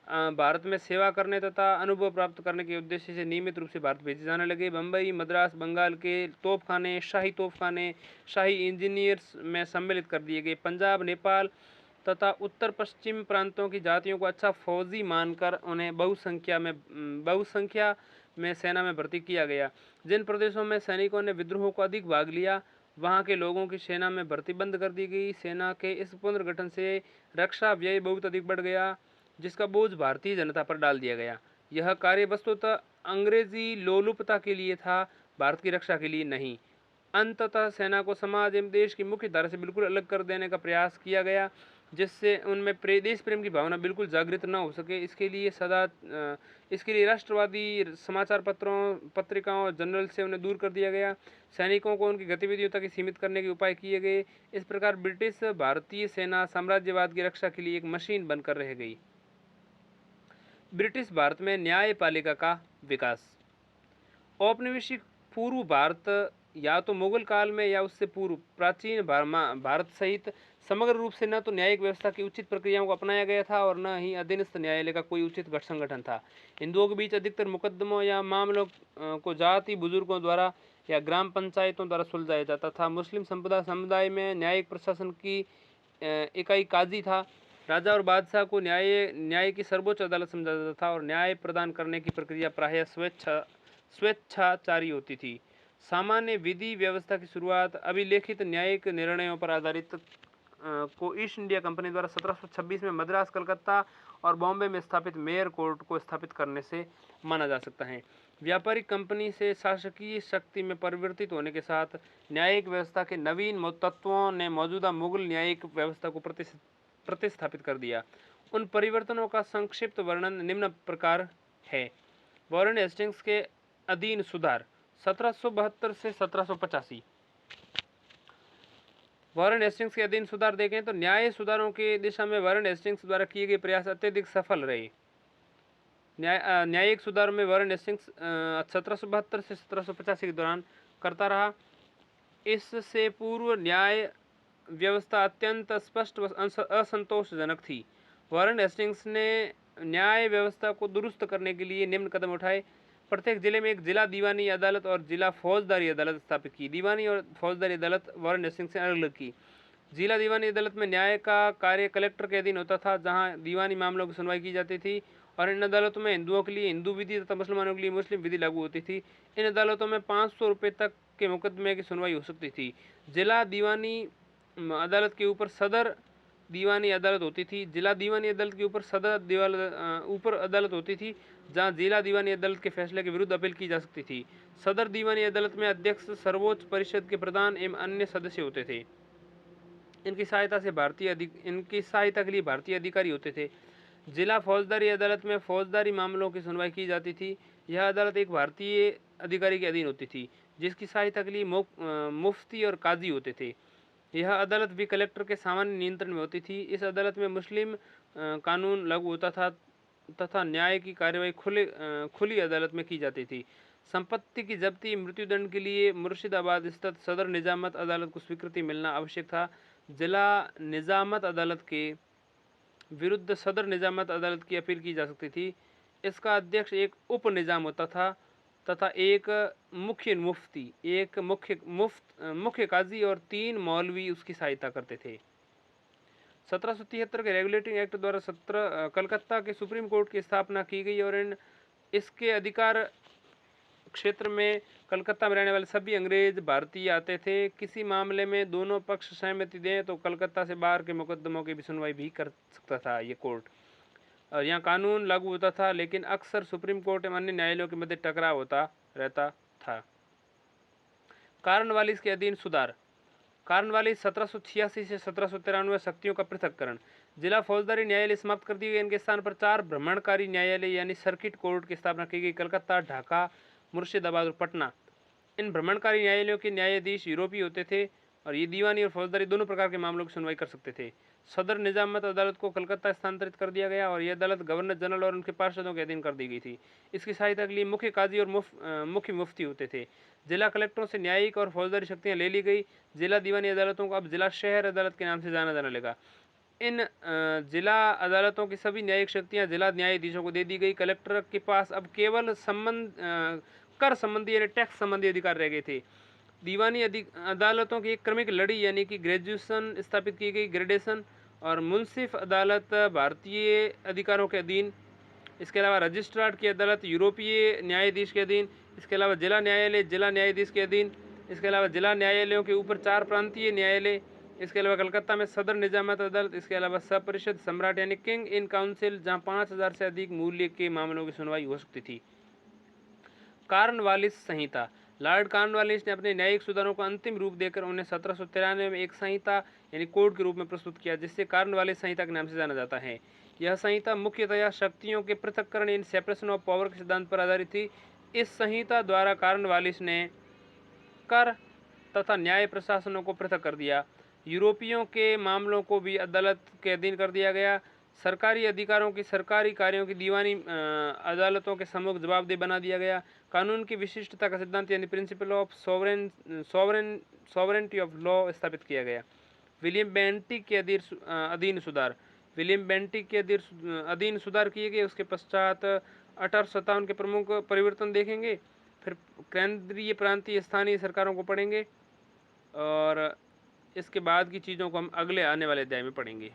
भारत में सेवा करने तथा अनुभव प्राप्त करने के उद्देश्य से नियमित रूप से भारत भेजे जाने लगे। बम्बई, मद्रास, बंगाल के तोपखाने, शाही इंजीनियर्स में सम्मिलित कर दिए गए। पंजाब, नेपाल तथा उत्तर पश्चिम प्रांतों की जातियों को अच्छा फौजी मानकर उन्हें बहुसंख्या में सेना में भर्ती किया गया। जिन प्रदेशों में सैनिकों ने विद्रोह को अधिक भाग लिया वहां के लोगों की सेना में भर्ती बंद कर दी गई। सेना के इस पुनर्गठन से रक्षा व्यय बहुत अधिक बढ़ गया जिसका बोझ भारतीय जनता पर डाल दिया गया। यह कार्य वस्तुतः अंग्रेजी लोलुपता के लिए था, भारत की रक्षा के लिए नहीं। अंततः सेना को समाज एवं देश की मुख्य धारा से बिल्कुल अलग कर देने का प्रयास किया गया जिससे उनमें देश प्रेम की भावना बिल्कुल जागृत न हो सके। इसके लिए राष्ट्रवादी समाचार पत्रिकाओं और जनरल से उन्हें दूर कर दिया गया। सैनिकों को उनकी गतिविधियों तक सीमित करने के उपाय किए गए। इस प्रकार ब्रिटिश भारतीय सेना साम्राज्यवाद की रक्षा के लिए एक मशीन बनकर रह गई। ब्रिटिश भारत में न्यायपालिका का विकास। औपनिवेशिक पूर्व भारत या तो मुगल काल में या उससे पूर्व प्राचीन भारत सहित समग्र रूप से न तो न्यायिक व्यवस्था की उचित प्रक्रियाओं को अपनाया गया था और न ही अधीनस्थ न्यायालय का कोई उचित संगठन था। हिंदुओं के बीच अधिकतर मुकदमों या मामलों को जाति बुजुर्गों द्वारा या ग्राम पंचायतों द्वारा सुलझाया जाता था। मुस्लिम समुदाय में न्यायिक प्रशासन की इकाई काजी था। राजा और बादशाह को न्याय की सर्वोच्च अदालत समझा जाता था और न्याय प्रदान करने की प्रक्रिया प्रायः स्वेच्छाचारी होती थी। सामान्य विधि व्यवस्था की शुरुआत अभिलेखित न्यायिक निर्णयों पर आधारित को ईस्ट इंडिया कंपनी द्वारा 1726 में मद्रास, कलकत्ता और बॉम्बे में स्थापित मेयर कोर्ट को स्थापित करने से माना जा सकता है। व्यापारिक कंपनी से शासकीय शक्ति में परिवर्तित होने के साथ न्यायिक व्यवस्था के नवीन तत्वों ने मौजूदा मुगल न्यायिक व्यवस्था को प्रतिस्थापित कर दिया। उन परिवर्तनों का संक्षिप्त वर्णन निम्न प्रकार है। वॉरेन हेस्टिंग्स के अधीन सुधार 1772 से 1785। वॉरेन हेस्टिंग्स के अधीन सुधार देखें तो न्याय सुधारों की दिशा में वॉरेन हेस्टिंग्स द्वारा किए गए प्रयास अत्यधिक सफल रहे। न्यायिक सुधार में वारेन हेस्टिंग्स 1772 से 1785 के दौरान करता रहा। इससे पूर्व न्याय व्यवस्था अत्यंत स्पष्ट व असंतोषजनक थी। वारेन हेस्टिंग्स ने न्याय व्यवस्था को दुरुस्त करने के लिए निम्न कदम उठाए। प्रत्येक जिले में एक जिला दीवानी अदालत और जिला फौजदारी अदालत स्थापित की। दीवानी और फौजदारी अदालत वारेन हेस्टिंग्स से अलग की। जिला दीवानी अदालत में न्याय का कार्य कलेक्टर के अधीन होता था, जहां दीवानी मामलों की सुनवाई की जाती थी, और इन अदालतों में हिंदुओं के लिए हिंदू विधि तथा मुसलमानों के लिए मुस्लिम विधि लागू होती थी। इन अदालतों में 500 रुपये तक के मुकदमे की सुनवाई हो सकती थी। जिला दीवानी अदालत के ऊपर सदर दीवानी अदालत होती थी। जिला दीवानी अदालत के ऊपर सदर ऊपर अदालत होती थी, जहां जिला दीवानी अदालत के फैसले के विरुद्ध अपील की जा सकती थी। सदर दीवानी अदालत में अध्यक्ष सर्वोच्च परिषद के प्रधान एवं अन्य सदस्य होते थे। इनकी सहायता के लिए भारतीय अधिकारी होते थे। जिला फौजदारी अदालत में फौजदारी मामलों की सुनवाई की जाती थी। यह अदालत एक भारतीय अधिकारी के अधीन होती थी, जिसकी सहायता के लिए मुफ्ती और काजी होते थे। यह अदालत भी कलेक्टर के सामान्य नियंत्रण में होती थी। इस अदालत में मुस्लिम कानून लागू होता था तथा न्याय की कार्यवाही खुली अदालत में की जाती थी। संपत्ति की जब्ती मृत्युदंड के लिए मुर्शिदाबाद स्थित सदर निजामत अदालत को स्वीकृति मिलना आवश्यक था। जिला निजामत अदालत के विरुद्ध सदर निजामत अदालत की अपील की जा सकती थी। इसका अध्यक्ष एक उप निजाम होता था तथा एक मुख्य मुफ्ती, एक मुख्य काजी और 3 मौलवी उसकी सहायता करते थे। 1773 के रेगुलेटिंग एक्ट द्वारा कलकत्ता के सुप्रीम कोर्ट की स्थापना की गई और इसके अधिकार क्षेत्र में कलकत्ता में रहने वाले सभी अंग्रेज भारतीय आते थे। किसी मामले में दोनों पक्ष सहमति दें तो कलकत्ता से बाहर के मुकदमों की भी सुनवाई भी कर सकता था ये कोर्ट, और यहाँ कानून लागू होता था, लेकिन अक्सर सुप्रीम कोर्ट एवं अन्य न्यायालयों के मध्य टकराव होता रहता था। कार्नवालिस के अधीन सुधार। कार्नवालिस 1786 से 1793 शक्तियों का पृथक्करण। जिला फौजदारी न्यायालय समाप्त कर दिए गए। इनके स्थान पर 4 भ्रमणकारी न्यायालय यानी सर्किट कोर्ट की स्थापना की गई। कलकत्ता, ढाका, मुर्शिदाबाद और पटना। इन भ्रमणकारी न्यायालयों के न्यायाधीश यूरोपीय होते थे और ये दीवानी और फौजदारी दोनों प्रकार के मामलों की सुनवाई कर सकते थे। सदर निजामत अदालत को कलकत्ता स्थानांतरित कर दिया गया और यह अदालत गवर्नर जनरल और उनके पार्षदों के अधीन कर दी गई थी। इसकी सहायता के लिए मुख्य काजी और मुख्य मुफ्ती होते थे। जिला कलेक्टरों से न्यायिक और फौजदारी शक्तियाँ ले ली गई। जिला दीवानी अदालतों को अब जिला शहर अदालत के नाम से जाना जाने लगा। इन जिला अदालतों की सभी न्यायिक शक्तियाँ जिला न्यायाधीशों को दे दी गई। कलेक्टर के पास अब केवल कर संबंधी यानी टैक्स संबंधी अधिकार रह गए थे। दीवानी अदालतों की एक क्रमिक लड़ी यानी कि ग्रेजुएशन स्थापित की गई, ग्रेडेशन, और मुंसिफ अदालत भारतीय अधिकारों के अधीन। इसके अलावा रजिस्ट्रार की अदालत यूरोपीय न्यायाधीश के अधीन। इसके अलावा जिला न्यायालय जिला न्यायाधीश के अधीन। इसके अलावा जिला न्यायालयों के ऊपर 4 प्रांतीय न्यायालय। इसके अलावा कलकत्ता में सदर निजामत अदालत। इसके अलावा सब परिषद सम्राट यानी किंग इन काउंसिल, जहां 5000 से अधिक मूल्य के मामलों की सुनवाई हो सकती थी। कार्नवालिस संहिता। लॉर्ड कार्नवालिस ने अपने न्यायिक सुधारों को अंतिम रूप देकर उन्हें 1793 में एक संहिता यानी कोड के रूप में प्रस्तुत किया, जिससे कार्नवालिस संहिता के नाम से जाना जाता है। यह संहिता मुख्यतया शक्तियों के पृथक्करण इन सेपरेशन ऑफ पावर के सिद्धांत पर आधारित थी। इस संहिता द्वारा कार्नवालिस ने कर तथा न्याय प्रशासनों को पृथक कर दिया। यूरोपियों के मामलों को भी अदालत के अधीन कर दिया गया। सरकारी अधिकारों की सरकारी कार्यों की दीवानी अदालतों के सम्मुख जवाबदेह बना दिया गया। कानून की विशिष्टता का सिद्धांत यानी principle of sovereignty of law स्थापित किया गया। विलियम बेंटिक के अधीन सुधार। विलियम बेंटिक के अधीन सुधार किए गए। उसके पश्चात 1857 के प्रमुख परिवर्तन देखेंगे, फिर केंद्रीय प्रांतीय स्थानीय सरकारों को पढ़ेंगे और इसके बाद की चीज़ों को हम अगले आने वाले अध्याय में पढ़ेंगे।